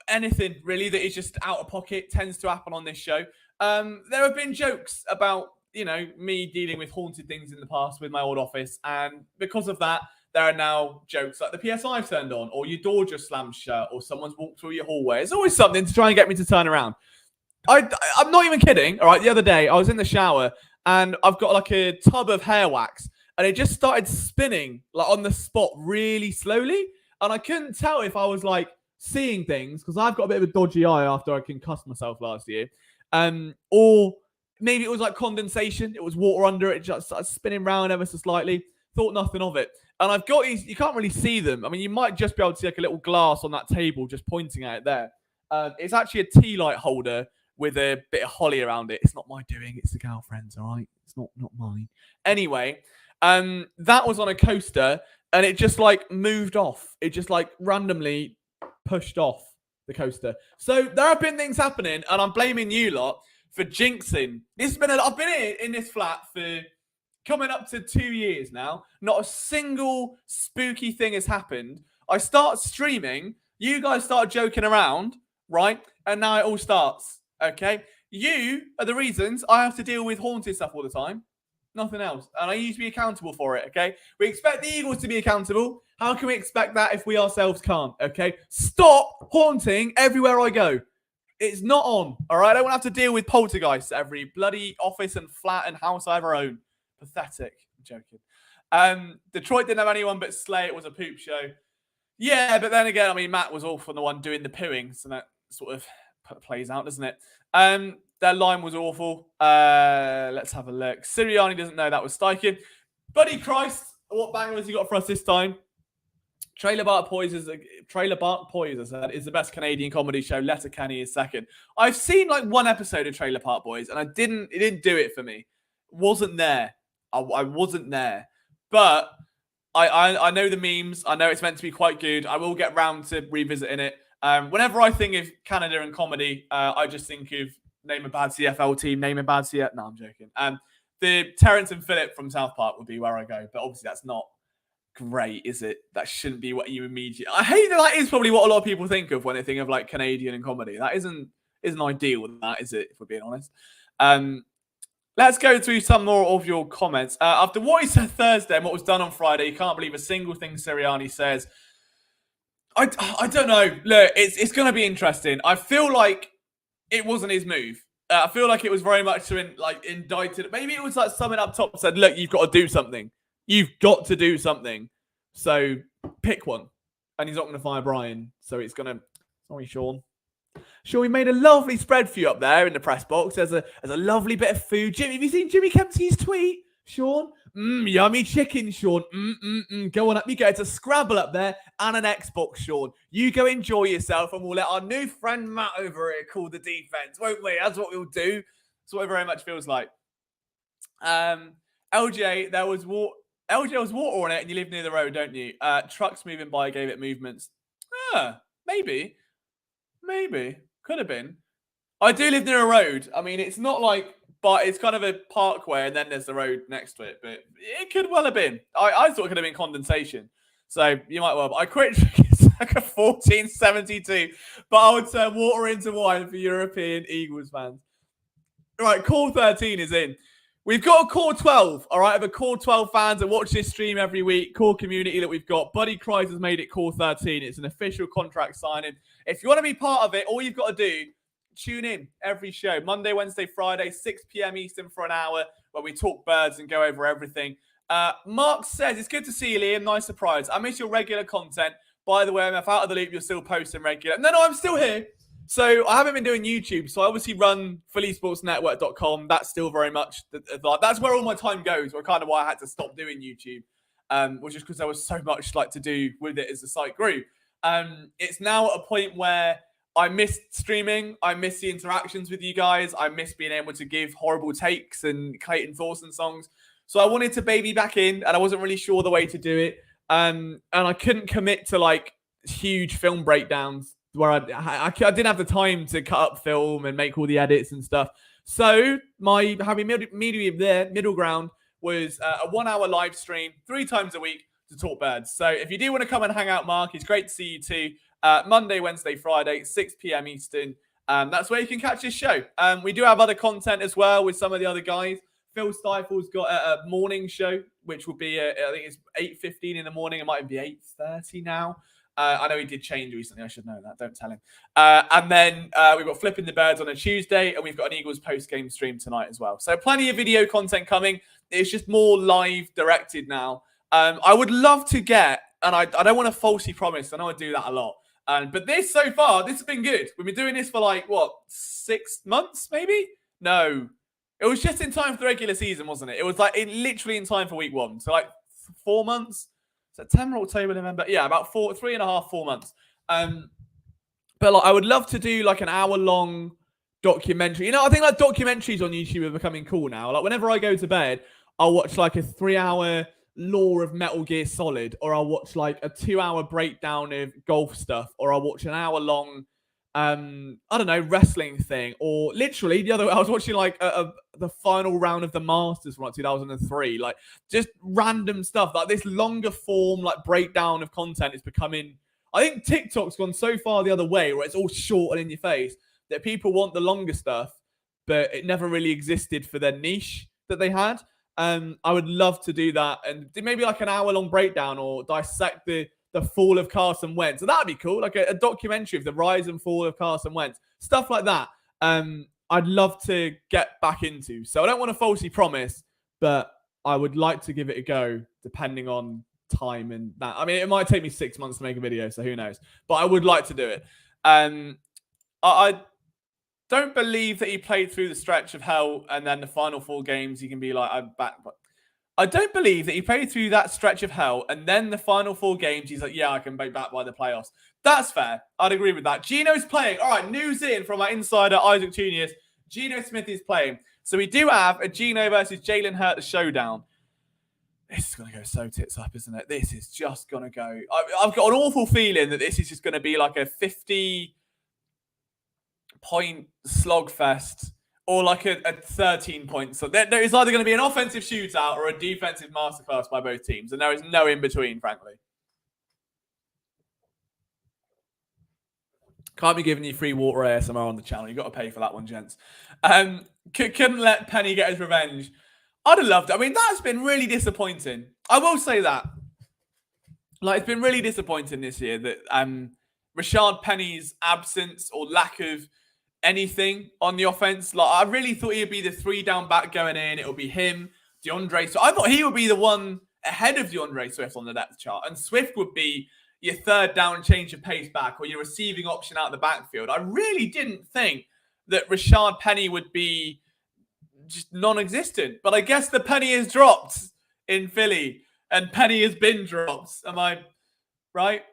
anything really that is just out of pocket tends to happen on this show. There have been jokes about, me dealing with haunted things in the past with my old office. And because of that, there are now jokes like the PS5 turned on, or your door just slammed shut, or someone's walked through your hallway. It's always something to try and get me to turn around. I'm not even kidding. All right, the other day I was in the shower and I've got like a tub of hair wax, and it just started spinning like on the spot really slowly, and I couldn't tell if I was like seeing things because I've got a bit of a dodgy eye after I concussed myself last year, or maybe it was like condensation. It was water under it, just started spinning around ever so slightly. Thought nothing of it. And I've got these, you can't really see them. I mean, you might just be able to see like a little glass on that table just pointing at it there. It's actually a tea light holder with a bit of holly around it. It's not my doing. It's the girlfriend's, all right? It's not mine. Anyway, That was on a coaster, and it just like moved off. It just like randomly pushed off the coaster. So there have been things happening, and I'm blaming you lot for jinxing. I've been here in this flat for coming up to 2 years now. Not a single spooky thing has happened. I start streaming, you guys start joking around, right? And now it all starts, okay? You are the reasons I have to deal with haunted stuff all the time. Nothing else. And I need to be accountable for it, okay? We expect the Eagles to be accountable. How can we expect that if we ourselves can't, okay? Stop haunting everywhere I go. It's not on, all right? I don't want to have to deal with poltergeists at every bloody office and flat and house I ever own. Pathetic. I'm joking. Detroit didn't have anyone but Slay. It was a poop show. Yeah, but then again, I mean, Matt was awful, the one doing the pooing, so that sort of plays out, doesn't it? Their line was awful. Let's have a look. Sirianni doesn't know that was Steichen. Buddy Christ, what banger has he got for us this time? Trailer Park Boys is the best Canadian comedy show. Letterkenny is second. I've seen like one episode of Trailer Park Boys, and it didn't do it for me. Wasn't there. I wasn't there. But I know the memes. I know it's meant to be quite good. I will get round to revisiting it. Whenever I think of Canada and comedy, I just think of name a bad CFL team, name a bad CFL. No, I'm joking. The Terrence and Phillip from South Park would be where I go. But obviously that's not great, is it? That shouldn't be what you immediately... I hate that is probably what a lot of people think of when they think of like Canadian and comedy. That isn't ideal with that, is it? If we're being honest. Let's go through some more of your comments. After what he said Thursday and what was done on Friday, you can't believe a single thing Sirianni says. I don't know. Look, it's going to be interesting. I feel like it wasn't his move. I feel like it was very much indicted. Maybe it was like someone up top said, look, you've got to do something. You've got to do something. So pick one. And he's not going to fire Brian. So it's going to... Sorry, Sean. Sean, we made a lovely spread for you up there in the press box. There's a lovely bit of food. Jimmy, have you seen Jimmy Kempsey's tweet? Sean? Yummy chicken, Sean. Go on up you go. It's a Scrabble up there and an Xbox, Sean. You go enjoy yourself and we'll let our new friend Matt over here call the defense, won't we? That's what we'll do. That's what it very much feels like. LJ, there was water. LJ was water on it and you live near the road, don't you? Trucks moving by gave it movements. Maybe. Could have been. I do live near a road. I mean, it's not like... But it's kind of a parkway, and then there's the road next to it. But it could well have been. I thought it could have been condensation. So you might well. But I quit drinking circa 1472. But I would turn water into wine for European Eagles fans. Right, Core 13 is in. We've got a Core 12, all right, of a Core 12 fans that watch this stream every week. Core community that we've got. Buddy Christ has made it Core 13. It's an official contract signing. If you want to be part of it, all you've got to do... Tune in every show, Monday, Wednesday, Friday, 6 p.m. Eastern for an hour where we talk birds and go over everything. Mark says, it's good to see you, Liam. Nice surprise. I miss your regular content. By the way, I'm out of the loop. You're still posting regular. No, I'm still here. So I haven't been doing YouTube. So I obviously run fullysportsnetwork.com. That's still very much, that's where all my time goes. Or kind of why I had to stop doing YouTube, was just because there was so much to do with it as the site grew. It's now at a point where I miss streaming. I miss the interactions with you guys. I miss being able to give horrible takes and Clayton Thorson songs. So I wanted to baby back in, and I wasn't really sure the way to do it. And I couldn't commit to huge film breakdowns where I didn't have the time to cut up film and make all the edits and stuff. So my middle ground was a 1 hour live stream 3 times a week to talk birds. So if you do want to come and hang out, Mark, it's great to see you too. Monday, Wednesday, Friday, 6 p.m. Eastern. That's where you can catch this show. We do have other content as well with some of the other guys. Phil Stifel's got a morning show, which will be, I think it's 8:15 in the morning. It might be 8:30 now. I know he did change recently. I should know that. Don't tell him. And then we've got Flipping the Birds on a Tuesday, and we've got an Eagles post-game stream tonight as well. So plenty of video content coming. It's just more live directed now. I would love to get, and I don't want to falsely promise. I know I do that a lot. But so far, this has been good. We've been doing this for 6 months, maybe? No. It was just in time for the regular season, wasn't it? It was literally in time for week 1. So 4 months? September, October, November. Yeah, about 3.5, 4 months. But I would love to do an hour-long documentary. I think documentaries on YouTube are becoming cool now. Whenever I go to bed, I'll watch a 3-hour lore of Metal Gear Solid, or I'll watch like a 2-hour breakdown of golf stuff, or I'll watch an hour long I don't know, wrestling thing, or literally the other way, I was watching like the final round of the Masters from like 2003, like just random stuff. Like this longer form, like breakdown of content is becoming. I think TikTok's gone so far the other way, where it's all short and in your face, that people want the longer stuff, but it never really existed for their niche that they had. I would love to do that and maybe like an hour-long breakdown or dissect the fall of Carson Wentz. So that'd be cool, like a documentary of the rise and fall of Carson Wentz, stuff like that. I'd love to get back into. So I don't want to falsely promise, but I would like to give it a go, depending on time and that. I mean, it might take me 6 months to make a video, so who knows? But I would like to do it. I don't believe that he played through the stretch of hell and then the final 4 games he can be like, I'm back. I don't believe that he played through that stretch of hell and then the final 4 games he's like, yeah, I can be back by the playoffs. That's fair. I'd agree with that. Gino's playing. All right, news in from our insider, Isaac Junius. Gino Smith is playing. So we do have a Gino versus Jalen Hurts showdown. This is going to go so tits up, isn't it? This is just going to go. I've got an awful feeling that this is just going to be like a 50-point slogfest or like a 13-point. So there is either going to be an offensive shootout or a defensive masterclass by both teams. And there is no in between, frankly. Can't be giving you free water ASMR on the channel. You've got to pay for that one, gents. Couldn't let Penny get his revenge. I'd have loved it. I mean, that's been really disappointing. I will say that. Like, it's been really disappointing this year that Rashad Penny's absence or lack of anything on the offense. Like, I really thought he'd be the 3-down back going in. It would be him, DeAndre. So I thought he would be the one ahead of DeAndre Swift on the depth chart. And Swift would be your 3rd down change of pace back or your receiving option out of the backfield. I really didn't think that Rashad Penny would be just non-existent. But I guess the penny is dropped in Philly and Penny has been dropped. Am I right?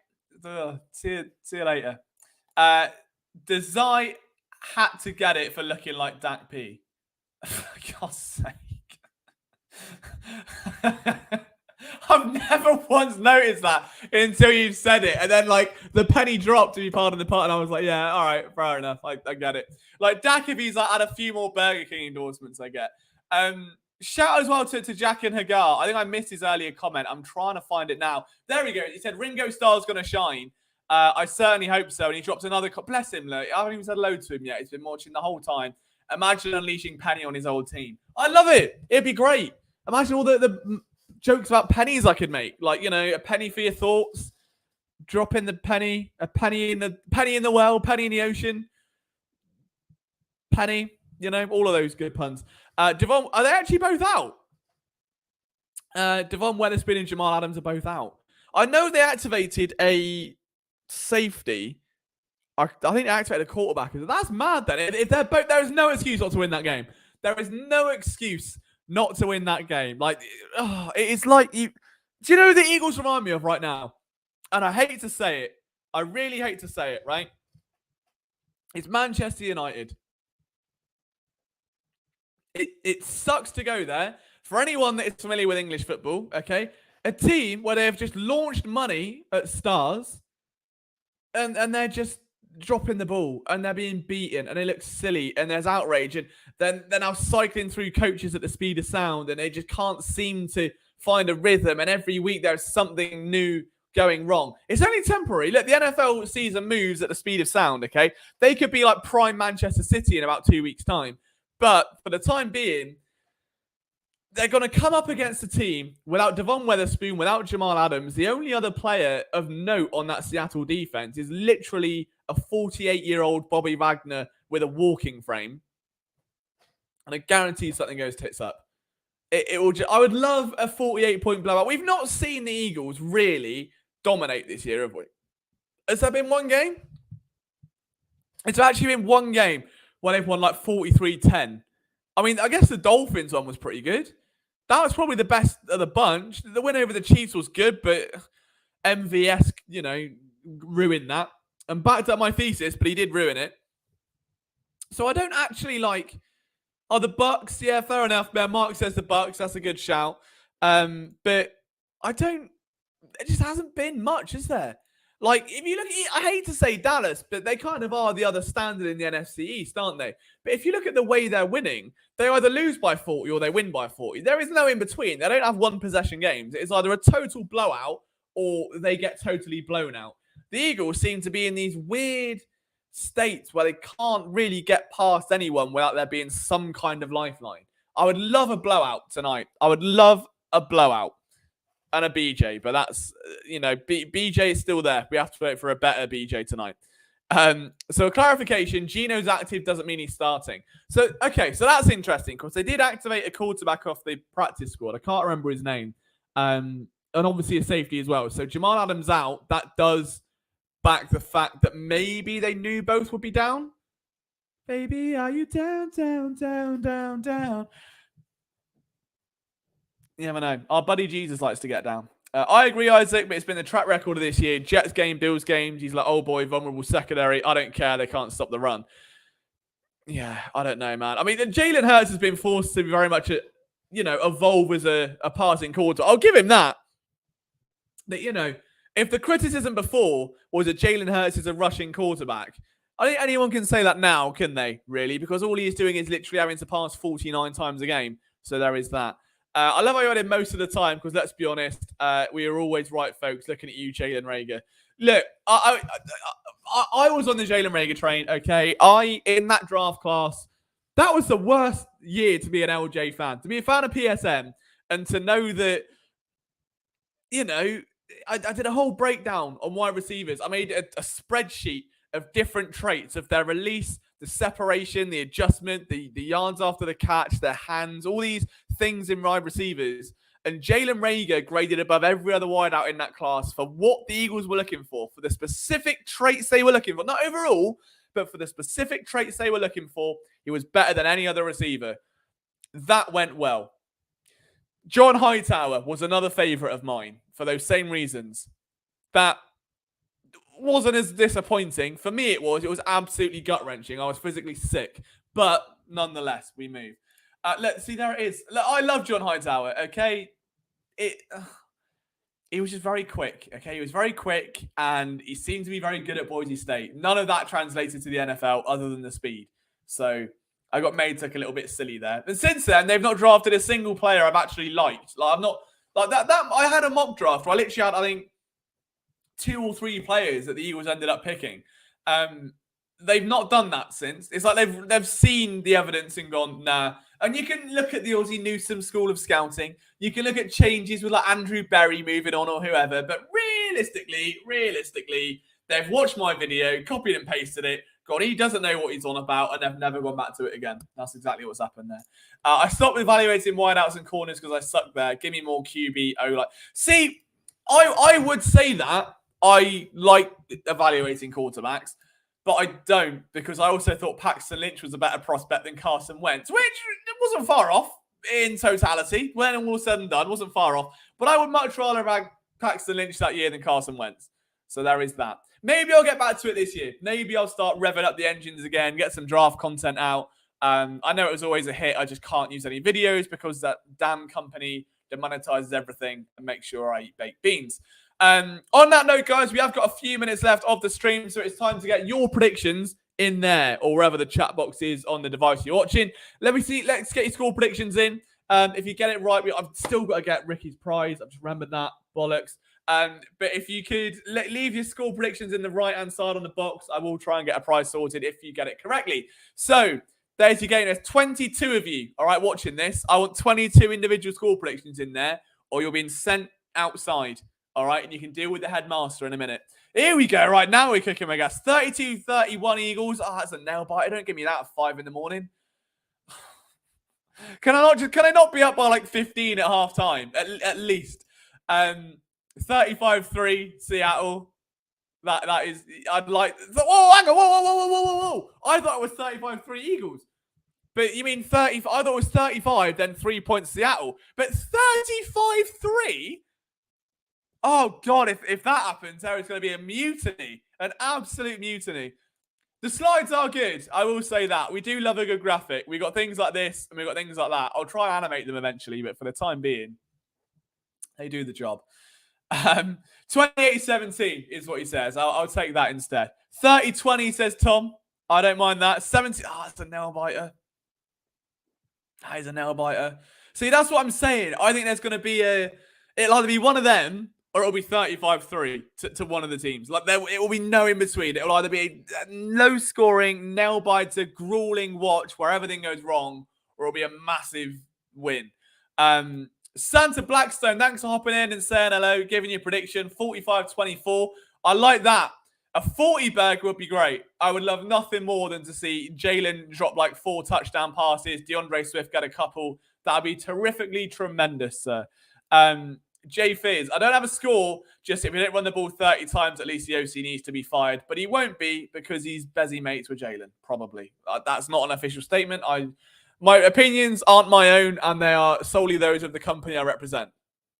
See you later. Desai had to get it for looking like Dak P. For God's sake. I've never once noticed that until you said it. And then, like, the penny dropped, to be part of the part, and I was like, yeah, all right, fair enough. I get it. Like, Dak, if he's like, had a few more Burger King endorsements, I get. Shout out as well to Jack and Hagar. I think I missed his earlier comment. I'm trying to find it now. There we go. He said, Ringo Starr's going to shine. I certainly hope so. And he drops another... Bless him. Look, I haven't even said hello to him yet. He's been watching the whole time. Imagine unleashing Penny on his old team. I love it. It'd be great. Imagine all the jokes about pennies I could make. Like, you know, a penny for your thoughts. Drop in the penny. A penny in the well. Penny in the ocean. Penny. You know, all of those good puns. Devon, are they actually both out? Devon Weatherspoon and Jamal Adams are both out. I know they activated a safety. I think they activated a quarterback. That's mad then. If they're both, there is no excuse not to win that game. There is no excuse not to win that game. Like, it's like you... Do you know who the Eagles remind me of right now? And I hate to say it. I really hate to say it, right? It's Manchester United. It sucks to go there. For anyone that is familiar with English football, okay? A team where they have just launched money at stars and they're just dropping the ball and they're being beaten and they look silly and there's outrage and then they're now cycling through coaches at the speed of sound and they just can't seem to find a rhythm and every week there's something new going wrong. It's only temporary. Look, the NFL season moves at the speed of sound, okay? They could be like prime Manchester City in about 2 weeks' time. But for the time being, they're going to come up against a team without Devon Weatherspoon, without Jamal Adams. The only other player of note on that Seattle defense is literally a 48-year-old Bobby Wagner with a walking frame. And I guarantee something goes tits up. It will. I would love a 48-point blowout. We've not seen the Eagles really dominate this year, have we? Has there been one game? It's actually been one game when they've won like 43-10. I mean, I guess the Dolphins one was pretty good. That was probably the best of the bunch. The win over the Chiefs was good, but MVS, you know, ruined that. And backed up my thesis, but he did ruin it. So I don't actually like... Oh, the Bucks? Yeah, fair enough. Mark says the Bucks. That's a good shout. But It just hasn't been much, is there? Like, if you look at, I hate to say Dallas, but they kind of are the other standard in the NFC East, aren't they? But if you look at the way they're winning, they either lose by 40 or they win by 40. There is no in between. They don't have one possession games. It's either a total blowout or they get totally blown out. The Eagles seem to be in these weird states where they can't really get past anyone without there being some kind of lifeline. I would love a blowout tonight. I would love a blowout. And a BJ, but that's, BJ is still there. We have to wait for a better BJ tonight. So a clarification, Gino's active doesn't mean he's starting. So that's interesting because they did activate a quarterback off the practice squad. I can't remember his name. And obviously a safety as well. So Jamal Adams out. That does back the fact that maybe they knew both would be down. Baby, are you down, down, down, down, down? You never know. Our buddy Jesus likes to get down. I agree, Isaac, but it's been the track record of this year. Jets game, Bills games. He's like, oh boy, vulnerable secondary. I don't care. They can't stop the run. Yeah, I don't know, man. I mean, Jalen Hurts has been forced to very much, evolve as a passing quarter. I'll give him that. That, if the criticism before was that Jalen Hurts is a rushing quarterback, I think anyone can say that now, can they, really? Because all he is doing is literally having to pass 49 times a game. So there is that. I love how you had him most of the time because, let's be honest, we are always right, folks. Looking at you, Jalen Reagor. Look, I was on the Jalen Reagor train, okay? In that draft class, that was the worst year to be an LJ fan. To be a fan of PSM and to know that, I did a whole breakdown on wide receivers. I made a spreadsheet of different traits of their release, the separation, the adjustment, the yards after the catch, their hands, all these things in wide receivers. And Jalen Reagor graded above every other wideout in that class for what the Eagles were looking for the specific traits they were looking for. Not overall, but for the specific traits they were looking for. He was better than any other receiver. That went well. John Hightower was another favorite of mine for those same reasons. That wasn't as disappointing. For me, it was absolutely gut-wrenching. I was physically sick. But nonetheless, we move. Let's see, there it is. Look, I love John Hightower, okay? He was just very quick, okay? He was very quick, and he seemed to be very good at Boise State. None of that translated to the NFL other than the speed. So I got made to look a little bit silly there. But since then, they've not drafted a single player I've actually liked. Like, I'm not... Like, that I had a mock draft where I literally had, I think, 2 or 3 players that the Eagles ended up picking. They've not done that since. It's like they've seen the evidence and gone, nah. And you can look at the Aussie Newsom School of Scouting. You can look at changes with like Andrew Berry moving on or whoever. But realistically, they've watched my video, copied and pasted it. God, he doesn't know what he's on about, and they've never gone back to it again. That's exactly what's happened there. I stopped evaluating wideouts and corners because I suck there. Give me more QB, O-line. See, I would say that. I like evaluating quarterbacks, but I don't because I also thought Paxton Lynch was a better prospect than Carson Wentz, which wasn't far off in totality. When all was said and done, wasn't far off. But I would much rather have Paxton Lynch that year than Carson Wentz. So there is that. Maybe I'll get back to it this year. Maybe I'll start revving up the engines again, get some draft content out. I know it was always a hit. I just can't use any videos because that damn company demonetizes everything and makes sure I eat baked beans. On that note, guys, we have got a few minutes left of the stream, so it's time to get your predictions in there or wherever the chat box is on the device you're watching. Let's get your score predictions in. If you get it right, I've still got to get Ricky's prize. I've just remembered that. Bollocks. But if you could leave your score predictions in the right-hand side on the box, I will try and get a prize sorted if you get it correctly. So there's your game. There's 22 of you, all right, watching this. I want 22 individual score predictions in there, or you're being sent outside. All right, and you can deal with the headmaster in a minute. Here we go. Right, now we're cooking, I guess. 32-31 Eagles. Oh, that's a nail biter. Don't give me that at 5 in the morning. Can I not be up by like 15 at half time? At least. 35-3 Seattle. That is, I'd like. Whoa, hang on. Whoa. I thought it was 35-3 Eagles. But you mean 30? I thought it was 35, then 3 points Seattle. But 35-3? Oh, God, if that happens, there is going to be a mutiny. An absolute mutiny. The slides are good. I will say that. We do love a good graphic. We got things like this, and we got things like that. I'll try and animate them eventually, but for the time being, They do the job. 28-17 is what he says. I'll take that instead. 30-20 says Tom. I don't mind that. 70. Oh, that's a nail biter. That is a nail biter. See, that's what I'm saying. I think there's going to be it'll either be one of them or it'll be 35-3 to one of the teams. Like it will be no in between. It'll either be a low scoring, nail biter, grueling watch where everything goes wrong, or it'll be a massive win. Santa Blackstone, thanks for hopping in and saying hello, giving you a prediction. 45-24. I like that. A 40 burger would be great. I would love nothing more than to see Jalen drop like 4 touchdown passes. DeAndre Swift get a couple. That'd be terrifically tremendous, sir. Jay Fizz, I don't have a score. Just if we don't run the ball 30 times, at least the OC needs to be fired. But he won't be because he's busy mates with Jalen, probably. That's not an official statement. My opinions aren't my own, and they are solely those of the company I represent.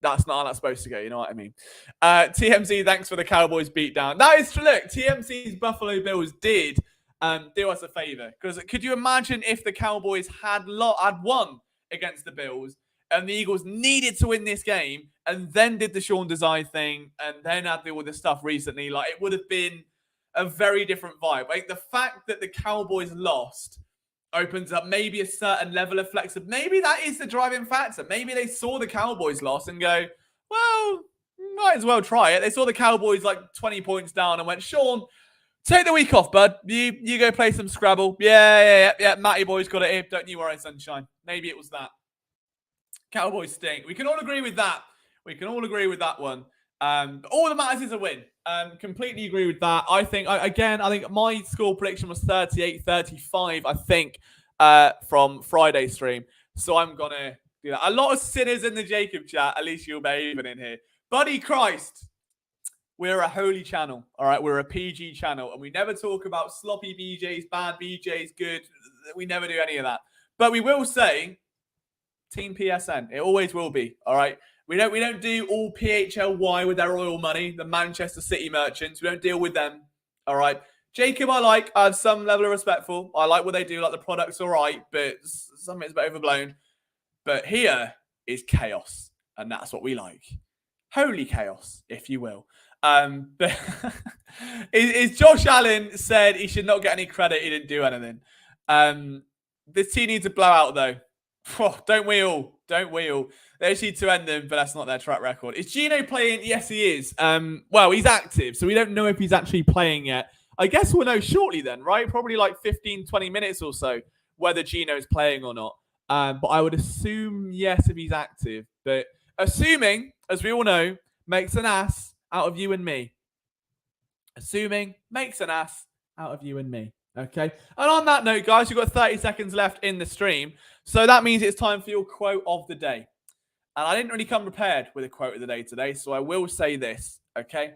That's not how that's supposed to go, you know what I mean? TMZ, thanks for the Cowboys beatdown. That is true. Look, TMZ's Buffalo Bills did do us a favor. Because could you imagine if the Cowboys had won against the Bills and the Eagles needed to win this game and then did the Sean Desai thing and then had all this stuff recently? Like, it would have been a very different vibe. Like, the fact that the Cowboys lost opens up maybe a certain level of flexibility. Maybe that is the driving factor. Maybe they saw the Cowboys loss and go, well, might as well try it. They saw the Cowboys like 20 points down and went, Sean, take the week off, bud. You go play some Scrabble. Yeah. Matty boy's got it here. Don't you worry, sunshine. Maybe it was that. Cowboys stink. We can all agree with that. We can all agree with that one. All that matters is a win. Completely agree with that. I think my score prediction was 38-35, I think, from Friday's stream. So I'm going to do that. A lot of sinners in the Jacob chat. At least you'll be even in here. Buddy Christ. We're a holy channel. All right. We're a PG channel. And we never talk about sloppy BJs, bad BJs, good. We never do any of that. But we will say Team PSN. It always will be. All right. We don't do all PHLY with their oil money, the Manchester City merchants. We don't deal with them. All right. Jacob, I have some level of respect for. I like what they do. Like, the product's all right, but something's a bit overblown. But here is chaos, and that's what we like. Holy chaos, if you will. But is Josh Allen said he should not get any credit. He didn't do anything. This team needs a blowout, though. Oh, don't we all? Don't we all? They just need to end them, but that's not their track record. Is Gino playing? Yes, he is. Well, he's active, so we don't know if he's actually playing yet. I guess we'll know shortly then, right? Probably like 15, 20 minutes or so, whether Gino's playing or not. But I would assume yes if he's active. But assuming, as we all know, makes an ass out of you and me. Assuming makes an ass out of you and me. Okay. And on that note, guys, you've got 30 seconds left in the stream. So that means it's time for your quote of the day. And I didn't really come prepared with a quote of the day today, so I will say this, okay?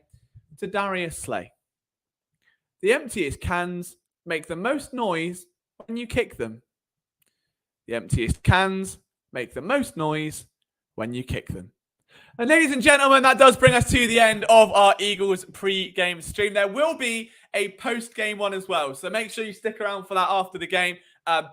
To Darius Slay. The emptiest cans make the most noise when you kick them. The emptiest cans make the most noise when you kick them. And ladies and gentlemen, that does bring us to the end of our Eagles pre-game stream. There will be a post-game one as well, so make sure you stick around for that after the game.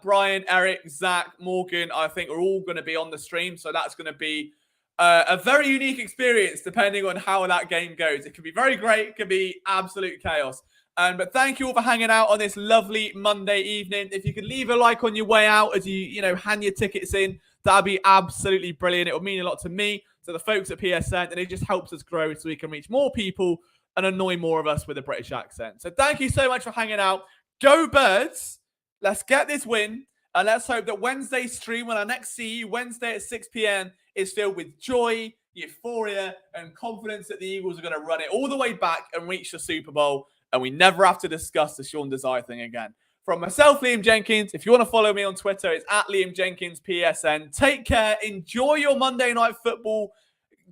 Brian, Eric, Zach, Morgan, I think are all going to be on the stream, so that's going to be a very unique experience depending on how that game goes. It could be very great, it could be absolute chaos. But thank you all for hanging out on this lovely Monday evening. If you could leave a like on your way out as you hand your tickets in, that'd be absolutely brilliant. It would mean a lot to me, to the folks at PSN, and it just helps us grow so we can reach more people and annoy more of us with a British accent. So thank you so much for hanging out. Go Birds! Let's get this win, and let's hope that Wednesday's stream, when I next see you, Wednesday at 6 p.m, is filled with joy, euphoria, and confidence that the Eagles are going to run it all the way back and reach the Super Bowl, and we never have to discuss the Sean Desai thing again. From myself, Liam Jenkins, if you want to follow me on Twitter, it's at Liam Jenkins PSN. Take care. Enjoy your Monday Night Football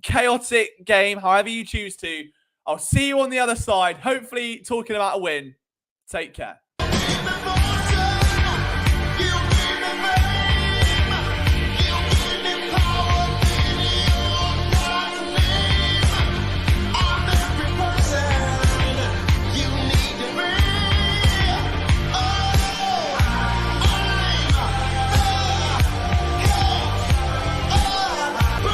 chaotic game, however you choose to. I'll see you on the other side, hopefully talking about a win. Take care.